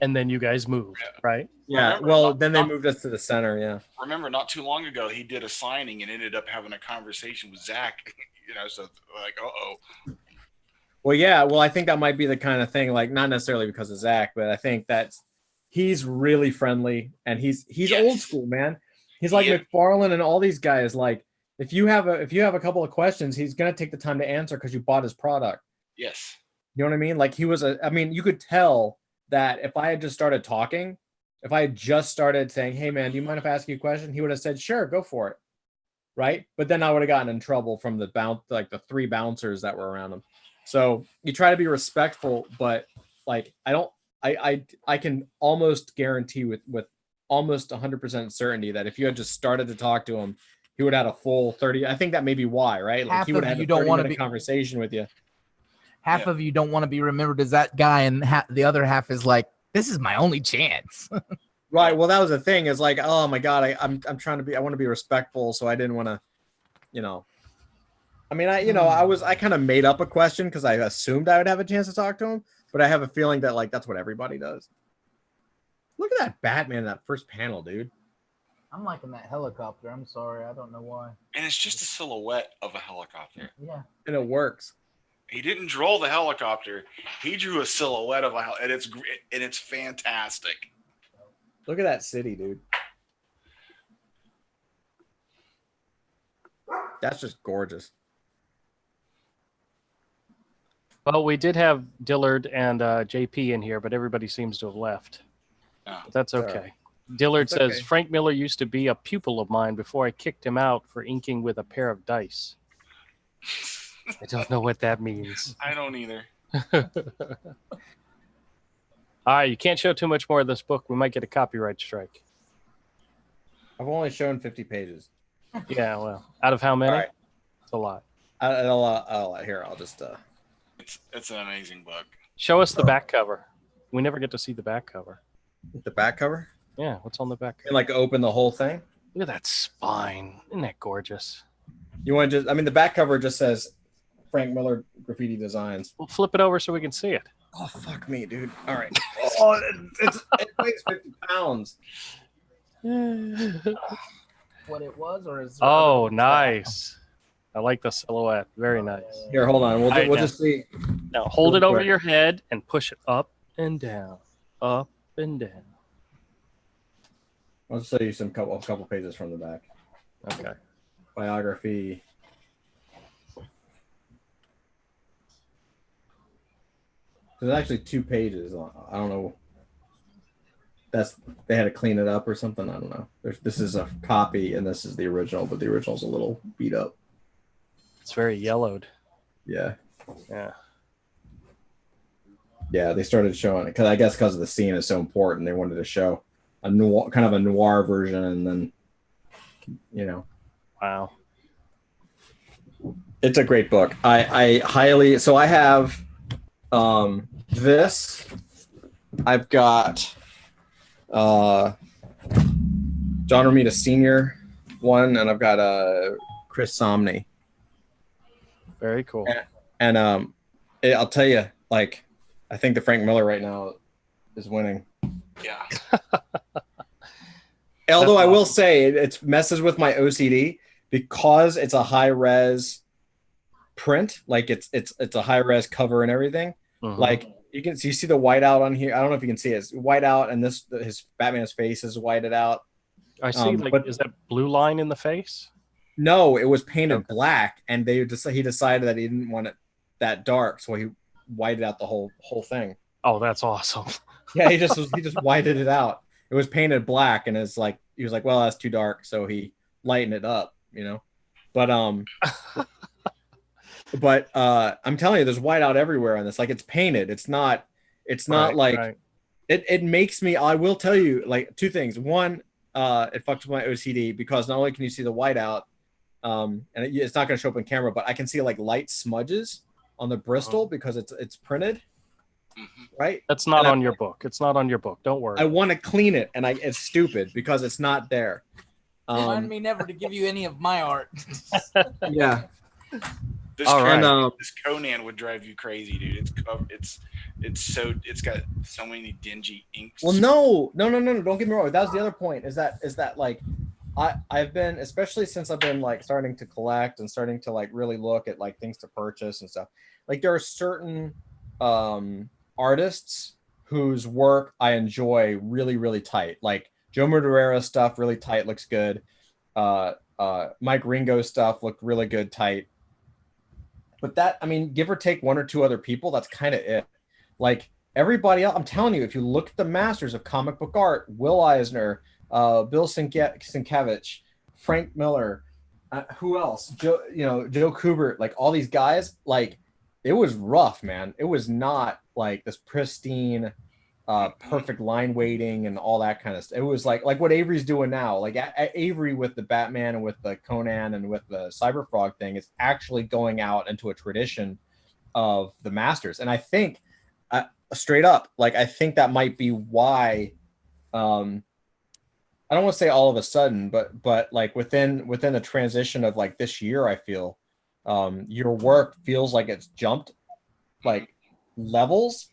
And then you guys moved, right? Yeah. Remember, well, then they moved us to the center. Yeah. Remember, not too long ago, he did a signing and ended up having a conversation with Zach. You know, so like, Well, yeah. Well, I think that might be the kind of thing, like not necessarily because of Zach, but I think that's he's really friendly and he's Yes. old school, man. He's like McFarlane and all these guys. Like if you have a couple of questions, he's gonna take the time to answer because you bought his product. yes. You know what I mean? Like I mean, you could tell that if I had just started talking, if I had just started saying, hey man, do you mind if I ask you a question? He would have said, sure, go for it. Right. But then I would have gotten in trouble from the 3 bouncers that were around him. So you try to be respectful, but like, I can almost guarantee with almost 100% certainty that if you had just started to talk to him, he would have had a full 30. I think that may be why, right? Like he would have had a 30-minute conversation with you. Half of you don't want to be remembered as that guy, and the other half is like, this is my only chance. Right. Well, that was the thing. Is like, oh my God, I'm trying to be. I want to be respectful, so I didn't want to, you know. I mean, I kind of made up a question because I assumed I would have a chance to talk to him, but I have a feeling that like that's what everybody does. Look at that Batman in that first panel, dude. I'm liking that helicopter. I'm sorry, I don't know why. And it's just a silhouette of a helicopter. Yeah. And it works. He didn't draw the helicopter. He drew a silhouette of and it's fantastic. Look at that city, dude. That's just gorgeous. Well, we did have Dillard and JP in here, but everybody seems to have left. Oh. But that's okay. Dillard says, okay. Frank Miller used to be a pupil of mine before I kicked him out for inking with a pair of dice. I don't know what that means. I don't either. All right, you can't show too much more of this book. We might get a copyright strike. I've only shown 50 pages. Yeah, well, out of how many? All right. It's a lot. Here, I'll just. It's an amazing book. Show us the back cover. We never get to see the back cover. The back cover? Yeah, what's on the back cover? And like open the whole thing? Look at that spine. Isn't that gorgeous? You want to just, I mean, the back cover just says Frank Miller Graffiti Designs. We'll flip it over so we can see it. Oh, fuck me, dude. All right. Oh, it weighs 50 pounds. what it was, or is there Oh, other- nice. I like the silhouette. Very nice. Here, hold on. We'll, All right, we'll now. just see. Now hold it Real over quick. your head and push it up and down, up and down. I'll show you a couple pages from the back. Okay. Biography. There's actually 2 pages. I don't know. They had to clean it up or something. I don't know. This is a copy and this is the original, but the original's a little beat up. It's very yellowed. Yeah. Yeah. Yeah, they started showing it because of the scene is so important. They wanted to show a noir, kind of a noir version, and then, you know, Wow. it's a great book. I highly. So I have this. I've got John Romita Sr. one, and I've got Chris Somney. Very cool. And I'll tell you, like, I think the Frank Miller right now is winning. Yeah. Although That's I will awesome. say it messes with my OCD because it's a high res print, like it's a high res cover and everything. Mhm. Like you see the whiteout on here. I don't know if you can see it. It's whiteout, and his Batman's face is whited out. I see. but- Is that blue line in the face? No, it was painted Okay. black, and he decided that he didn't want it that dark, so he whited out the whole thing. Oh, that's awesome. Yeah, he just whited it out. It was painted black, and it's like he was like, well, that's too dark, so he lightened it up, you know. But I'm telling you, there's whiteout everywhere on this. Like it's painted. It's not Right, like right. it makes me. I will tell you like 2 things. One, it fucks with my OCD because not only can you see the whiteout, and it's not going to show up in camera, but I can see like light smudges on the Bristol because it's printed, right? That's not And on your book. It's not on your book. Don't worry. I want to clean it, and it's stupid because it's not there. Remind me never to give you any of my art. Yeah. This, All right. this Conan would drive you crazy, dude. It's got so many dingy inks. Well, no. Don't get me wrong. That was the other point. Is that like, I've been, especially since I've been like starting to collect and starting to like really look at like things to purchase and stuff. Like there are certain artists whose work I enjoy really, really tight. Like Joe Madureira stuff, really tight, looks good. Mike Ringo stuff looked really good, tight. But that, I mean, give or take 1 or 2 other people, that's kind of it. Like everybody else, I'm telling you, if you look at the masters of comic book art, Will Eisner, Bill Sienkiewicz, Frank Miller, who else? Joe Kubert, like all these guys, like it was rough, man. It was not like this pristine, perfect line weighting and all that kind of stuff. It was like what Avery's doing now. Like Avery with the Batman and with the Conan and with the Cyberfrog thing is actually going out into a tradition of the masters. And I think straight up, like I think that might be why. I don't want to say all of a sudden, but like within the transition of like this year, I feel your work feels like it's jumped like levels.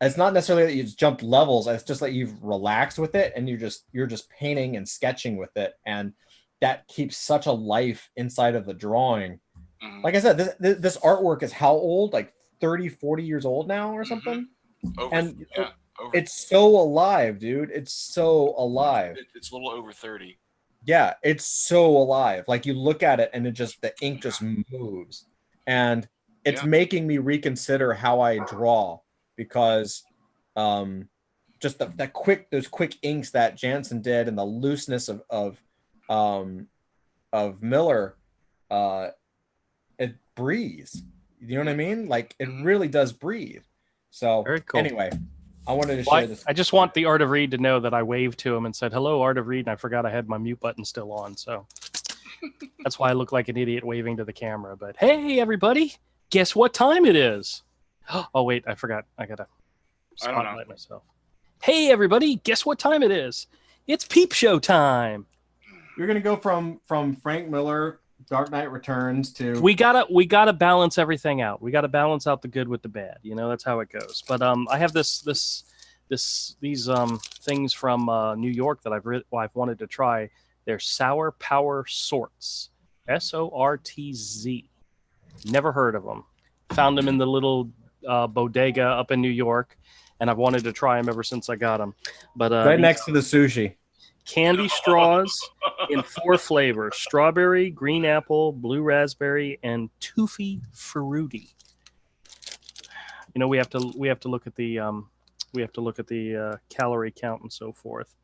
It's not necessarily that you've jumped levels. It's just that you've relaxed with it and you're just painting and sketching with it. And that keeps such a life inside of the drawing. Mhm. Like I said, this artwork is how old? Like 30, 40 years old now or something? Over. It's so alive, dude. It's so alive. It's a little over 30. Yeah, it's so alive. Like you look at it and the ink just moves. And it's making me reconsider how I draw because just those quick inks that Jansen did and the looseness of Miller, it breathes. You know what I mean? Like it really does breathe. So Very cool. Anyway, I wanted to share this. I just want the Art of Read to know that I waved to him and said, hello, Art of Read, and I forgot I had my mute button still on. So that's why I look like an idiot waving to the camera. But hey, everybody, guess what time it is? Oh, wait, I forgot. I got to spotlight myself. Hey, everybody, guess what time it is? It's Peep Show time. You're going to go from Frank Miller, Dark Knight Returns to... We gotta balance everything out. We gotta balance out the good with the bad. You know, that's how it goes. But I have these things from New York that I've wanted to try. They're Sour Power Sorts. SORTZ. Never heard of them. Found them in the little bodega up in New York, and I've wanted to try them ever since I got them. But Right next to the sushi. Candy straws in 4 flavors: strawberry, green apple, blue raspberry, and toffee fruity. You know, we have to look at the calorie count and so forth.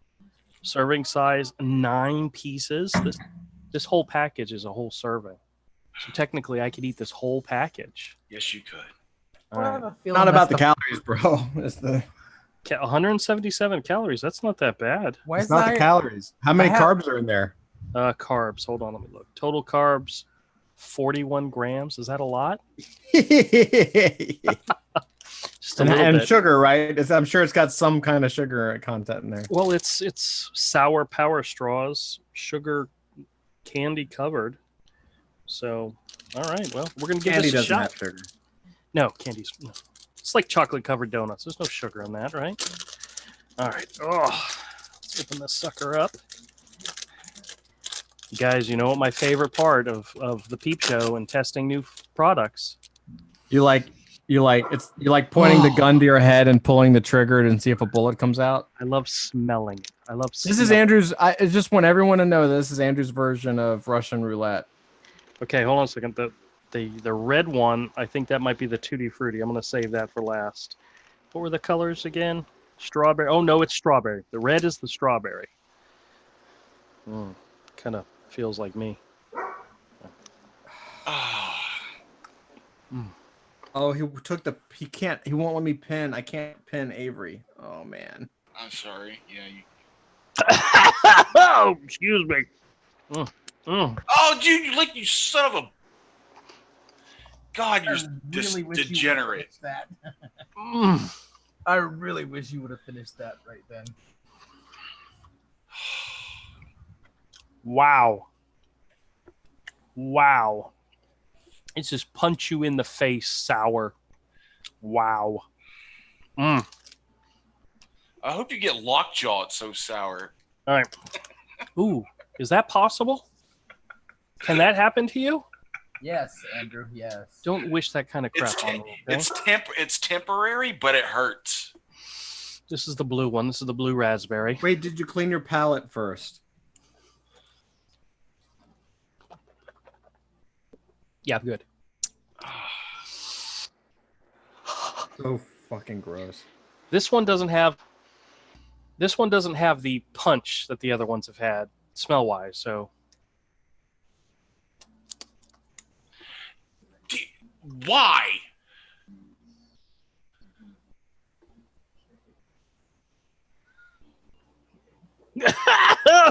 Serving size 9 pieces. This whole package is a whole serving. So technically, I could eat this whole package. Yes, you could. All right. Not about the calories, bro. It's the 177 calories. That's not that bad. Why it's is not that? the calories. How many I have- carbs are in there? Carbs. Hold on, let me look. Total carbs, 41 grams. Is that a lot? Just a little and bit. sugar, right? I'm sure it's got some kind of sugar content in there. Well, it's sour power straws, sugar candy covered. So, all right. Well, we're gonna give Candy this a doesn't shot. have sugar. No, candy's. No. It's like chocolate covered donuts. There's no sugar in that, right? All right. Oh, let's open this sucker up. You guys, you know what my favorite part of the peep show and testing new products? You like pointing the gun to your head and pulling the trigger and see if a bullet comes out. I love smelling it. I love. This is smelling. Andrew's. I just want everyone to know this is Andrew's version of Russian roulette. Okay, hold on a second. The red one, I think that might be the Tutti Frutti. I'm going to save that for last. What were the colors again? Strawberry. Oh, no, it's strawberry. The red is the strawberry. Kind of feels like me. Oh, he won't let me pin. I can't pin Avery. Oh man. I'm sorry. Yeah. Oh, excuse me. Oh, dude, you son of a. God, you're really wish you degenerate. would've finished that. I really wish you would have finished that right then. Wow. It's just punch you in the face sour. Wow. I hope you get lockjaw. It's so sour. All right. Ooh, is that possible? Can that happen to you? Yes, Andrew. Yes. Don't wish that kind of crap on me. Okay? It's temporary, but it hurts. This is the blue one. This is the blue raspberry. Wait, did you clean your palate first? Yeah, good. So fucking gross. This one doesn't have the punch that the other ones have had smell wise. So Why?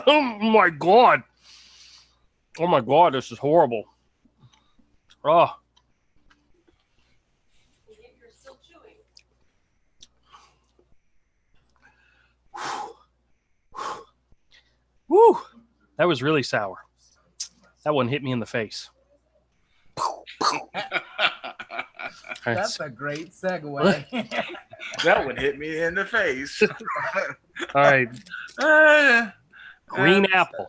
Oh my god. Oh my god, this is horrible. Oh. You're still chewing. Woo. That was really sour. That one hit me in the face. That's a great segue. That would hit me in the face. All right. Green apple.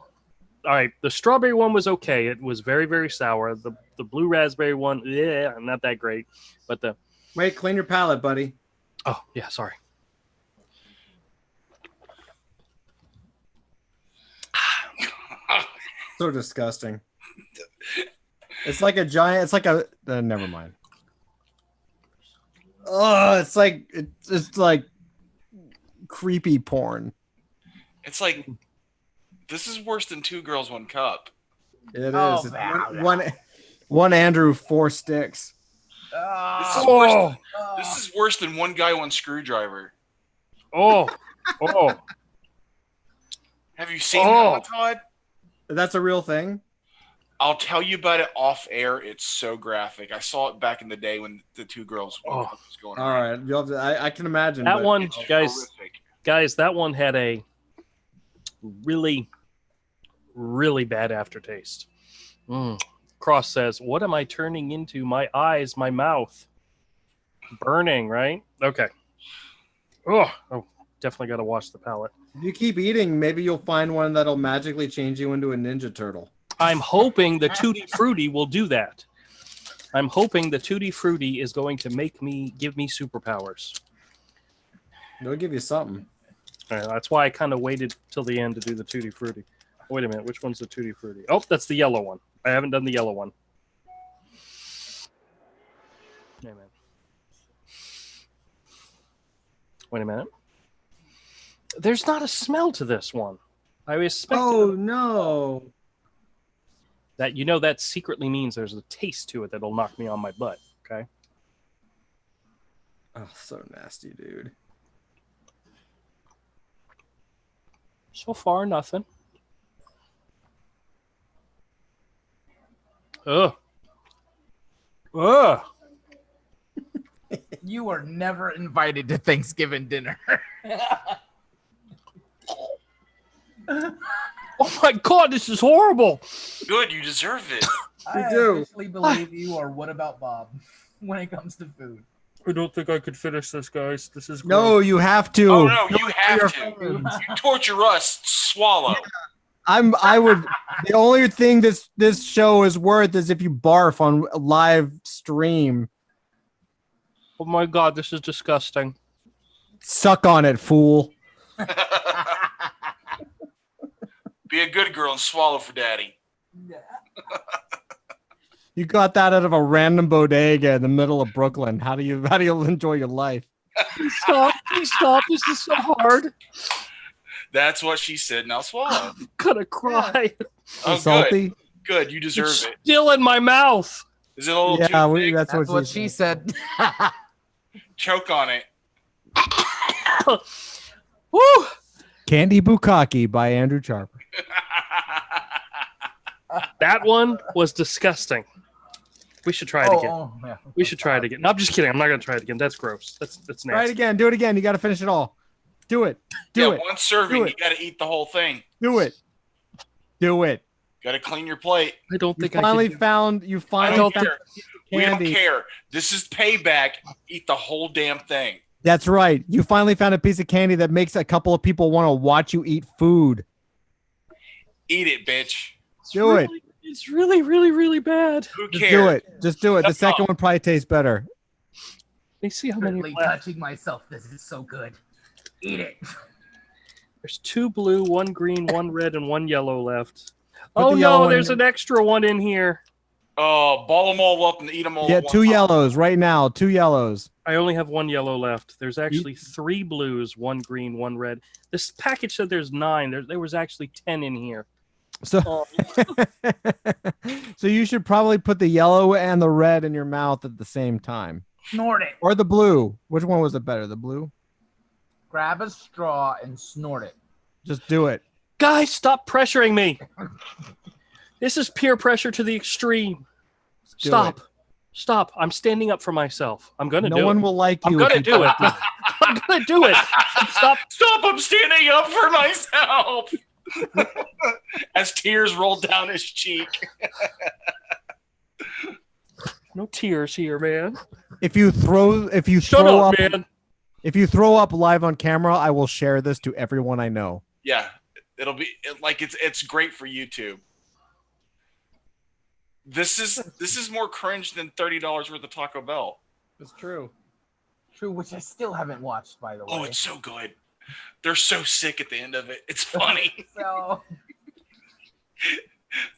All right. The strawberry one was okay. It was very, very sour. The blue raspberry one, yeah, not that great. But the Wait, clean your palate, buddy. oh yeah, sorry. So disgusting. It's like a giant. It's like a. Never mind. Oh, it's like creepy porn. It's like this is worse than 2 Girls, 1 Cup. It is. Oh, It's man. one Andrew, 4 sticks. This is worse than 1 Guy, 1 Screwdriver. Oh. Have you seen that one, Todd? That's a real thing. I'll tell you about it off air. It's so graphic. I saw it back in the day when the 2 Girls, 1 Cup was going All on. right, you'll have to, I can imagine That but- one, It's horrific. guys, that one had a really, really bad aftertaste. Cross says, "What am I turning into? My eyes, my mouth, burning." Right? Okay. Oh, definitely got to wash the palate. If you keep eating, maybe you'll find one that'll magically change you into a Ninja Turtle. I'm hoping the Tutti Frutti will do that. I'm hoping the Tutti Frutti is going to give me superpowers. It'll give you something. That's why I kind of waited till the end to do the Tutti Frutti. Wait a minute, which one's the Tutti Frutti? Oh, that's the yellow one. I haven't done the yellow one. Wait a minute. Wait a minute. There's not a smell to this one. I expected. Oh no! That secretly means there's a taste to it that'll knock me on my butt. Okay. Oh, so nasty, dude. So far, nothing. Ugh. Ugh. You were never invited to Thanksgiving dinner. Oh my God, this is horrible. Good, you deserve it. I do. officially believe you are what about Bob when it comes to food. I don't think I could finish this, guys. This is No, you have to. Oh no, you have your to. phones. You torture us. Swallow. I would. The only thing this show is worth is if you barf on a live stream. Oh my God, this is disgusting. Suck on it, fool. Be a good girl and swallow for daddy. You got that out of a random bodega in the middle of Brooklyn. How do you enjoy your life? Please stop. Please stop. This is so hard. That's what she said. Now swallow. I'm gonna cry. Oh, Salty? Good. You deserve It's it. still in my mouth. Is it a little Yeah, too big? that's That's what she she said. Choke on it. Woo! Candy Bukkake by Andrew Charper. That one was disgusting. We should try it again. Yeah. We should try it again. No, I'm just kidding. I'm not gonna try it again. That's gross. That's nasty. Try it again. Do it again. You got to finish it all. Do it. Do it. One serving, Do you it. got to eat the whole thing. Do it. Do it. Got to clean your plate. I don't You think finally I can. found. You I finally don't found care. We don't candy. care. This is payback. Eat the whole damn thing. That's right. You finally found a piece of candy that makes a couple of people want to watch you eat food. Eat it, bitch. Do it. It's really, really, really bad. Who Just cares? do it. Just do it. The Shut second up. one probably tastes better. Let me see how many Really left. touching myself. This is so good. Eat it. There's 2 blue, 1 green, 1 red, and 1 yellow left. Put Oh the yellow no, one there's in. an extra one in here. Oh, ball them all up and eat them all. Yeah, at one 2 time. yellows right now. 2 yellows. I only have 1 yellow left. There's actually 3 blues, 1 green, 1 red. This package said there's 9. There was actually 10 in here. So, Oh, so you should probably put the yellow and the red in your mouth at the same time, Snort it. or the blue. Which one was it better? The blue? Grab a straw and snort it. Just do it. guys, stop pressuring me. This is peer pressure to the extreme. Do Stop. it. Stop. I'm standing up for myself. I'm going to do No one it. will like you. I'm if going to you do it. don't I'm going to do it. Stop. Stop! I'm standing up for myself. As tears roll down his cheek. No tears here, man. If you throw Shut throw up, up, man. if you throw up live on camera, I will share this to everyone I know. Yeah, it'll be like it's great for YouTube. This is more cringe than $30 worth of Taco Bell. It's true. True, which I still haven't watched, by the way. Oh, it's so good. They're so sick at the end of it. It's funny. So,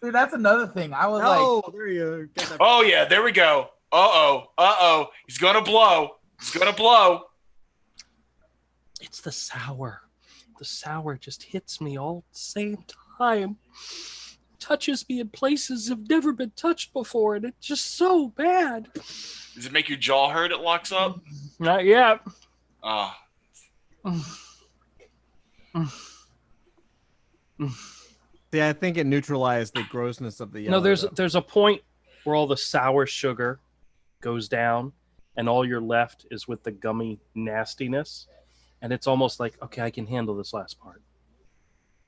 see, that's another thing. I was Oh, there you go. Oh yeah, there we go. Uh-oh. He's gonna blow. It's the sour. The sour just hits me all at the same time. Touches me in places have never been touched before, and it's just so bad. Does it make your jaw hurt? It locks up. Not yet. Oh, See, I think it neutralized the grossness of the yellow. No, there's though. a point where all the sour sugar goes down, and all you're left is with the gummy nastiness, and it's almost like, okay, I can handle this last part.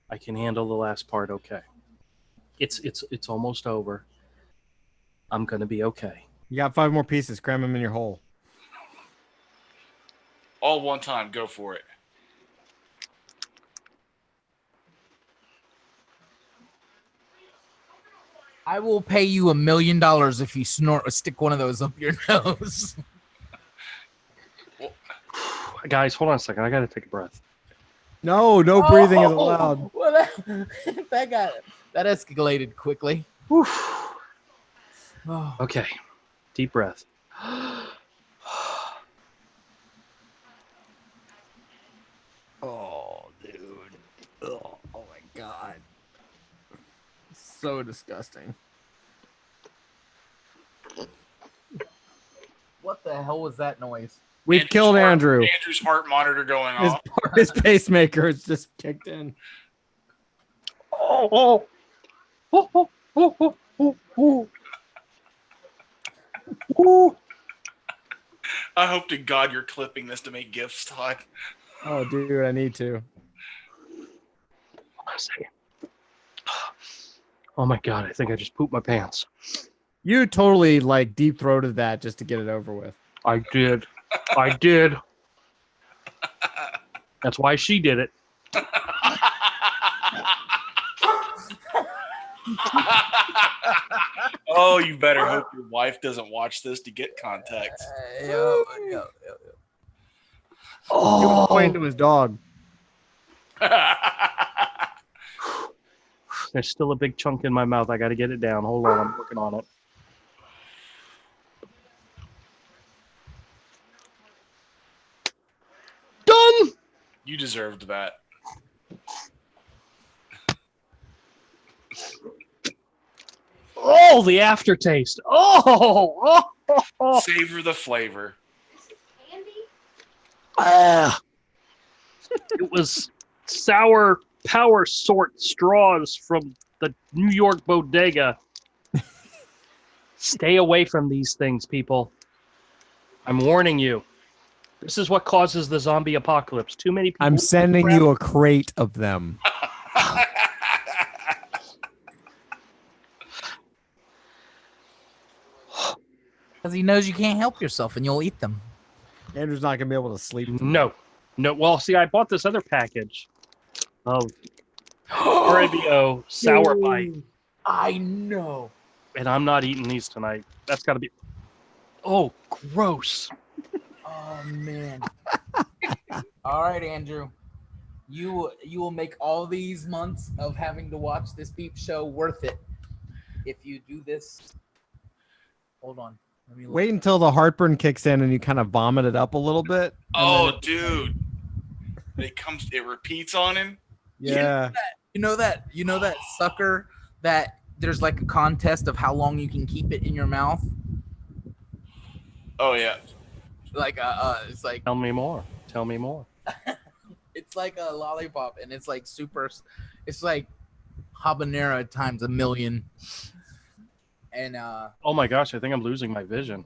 I can handle the last part. Okay, it's almost over. I'm gonna be okay. You got 5 more pieces. Cram them in your hole. all one time. Go for it. I will pay you $1 million if you stick one of those up your nose. Guys, hold on a second. I got to take a breath. No breathing is allowed. Well, that escalated quickly. Oof. Oh. Okay. Deep breath. Oh, dude. Oh my God. So disgusting. What the hell was that noise? We've killed Andrew. Andrew's heart monitor going His, off. his pacemaker is just kicked in. Oh. I hope to God you're clipping this to make gifts, Todd. Oh, dude, I need to. Hold on a second. Oh my God, I think I just pooped my pants. You totally like deep throated that just to get it over with. I did. I did. That's why she did it. Oh, you better hope your wife doesn't watch this to get context. Yo. He was pointing to his dog. There's still a big chunk in my mouth. I got to get it down. Hold on, I'm working on it. Done. You deserved that. Oh, the aftertaste. Oh. Savor the flavor. Andy? It was sour power sort straws from the New York bodega. Stay away from these things, people. I'm warning you. This is what causes the zombie apocalypse. Too many people. I'm sending you a crate of them. Because he knows you can't help yourself and you'll eat them. Andrew's not gonna be able to sleep. No. Well, see, I bought this other package of RABO sour bite, I know. and I'm not eating these tonight. That's got to be. Oh, gross. Oh man. All right, Andrew. You will make all these months of having to watch this Peep Show worth it if you do this. Hold on. Let me look. Wait until the heartburn kicks in and you kind of vomit it up a little bit. Oh, dude. It repeats on him. Yeah. You know that sucker that there's like a contest of how long you can keep it in your mouth. Oh, yeah. Like it's like Tell me more. Tell me more. it's like a lollipop and it's like super. It's like habanero times 1,000,000. And Oh my gosh, I think I'm losing my vision.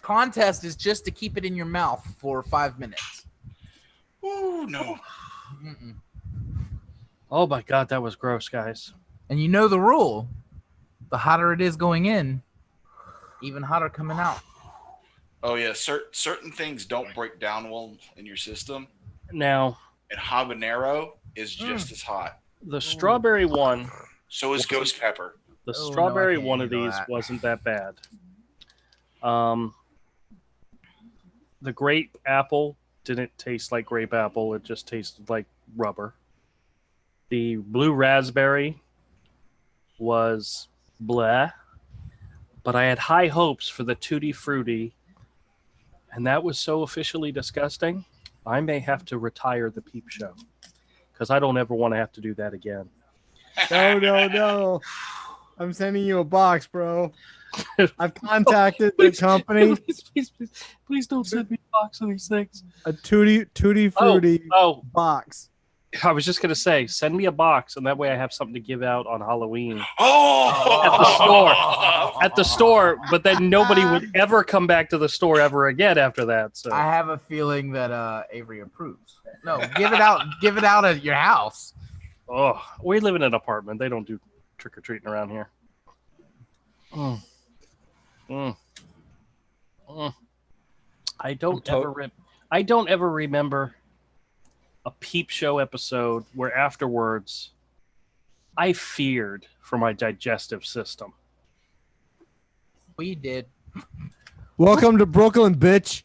contest is just to keep it in your mouth for 5 minutes. Ooh, no. Mm-mm. Oh my God, that was gross, guys. And you know the rule: the hotter it is going in, even hotter coming out. Oh, yeah. Certain things don't break down well in your system. Now, And habanero is just as hot. the strawberry one, So is ghost pepper. the Oh, no, I strawberry can't one of handle these that. wasn't that bad. The grape apple didn't taste like grape apple. It just tasted like rubber. The blue raspberry was bleh, but I had high hopes for the Tutti Frutti, and that was so officially disgusting. I may have to retire the Peep Show because I don't ever want to have to do that again. No. I'm sending you a box, bro. I've contacted the company. Please don't send me a box of these things. A Tutti Frutti Oh, box. I was just gonna say, send me a box, and that way I have something to give out on Halloween Oh! at the store. But then nobody would ever come back to the store ever again after that. So I have a feeling that Avery approves. No, give it out. Give it out at your house. oh, we live in an apartment. They don't do trick or treating around here. Mm. Mm. Mm. I don't ever remember a Peep Show episode where afterwards I feared for my digestive system. We did. Welcome to Brooklyn, bitch.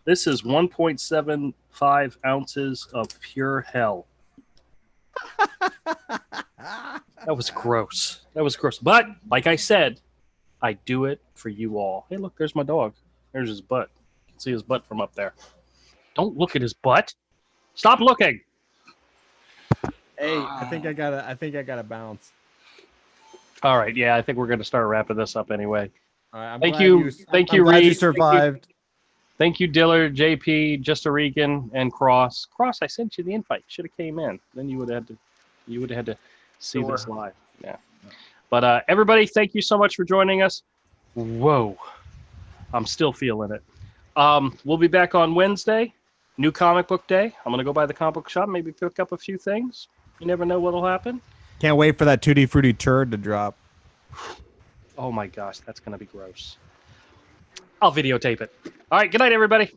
This is 1.75 ounces of pure hell. That was gross. That was gross. But like I said, I do it for you all. Hey, look, there's my dog. There's his butt. You can see his butt from up there. Don't look at his butt. Stop looking. Hey, I think I gotta bounce. All right. Yeah, I think we're going to start wrapping this up anyway. All right, I'm Thank glad you. Thank you, I'm glad you Reed. survived. Thank you, Dillard, JP, Just a Regan, and Cross. Cross, I sent you the invite. Should have came in. Then you would have had to see this live. Yeah. But everybody, thank you so much for joining us. Whoa. I'm still feeling it. We'll be back on Wednesday. New comic book day. I'm gonna go by the comic book shop, maybe pick up a few things. You never know what'll happen. Can't wait for that Tutti Frutti turd to drop. Oh my gosh, that's gonna be gross. I'll videotape it. All right, good night, everybody.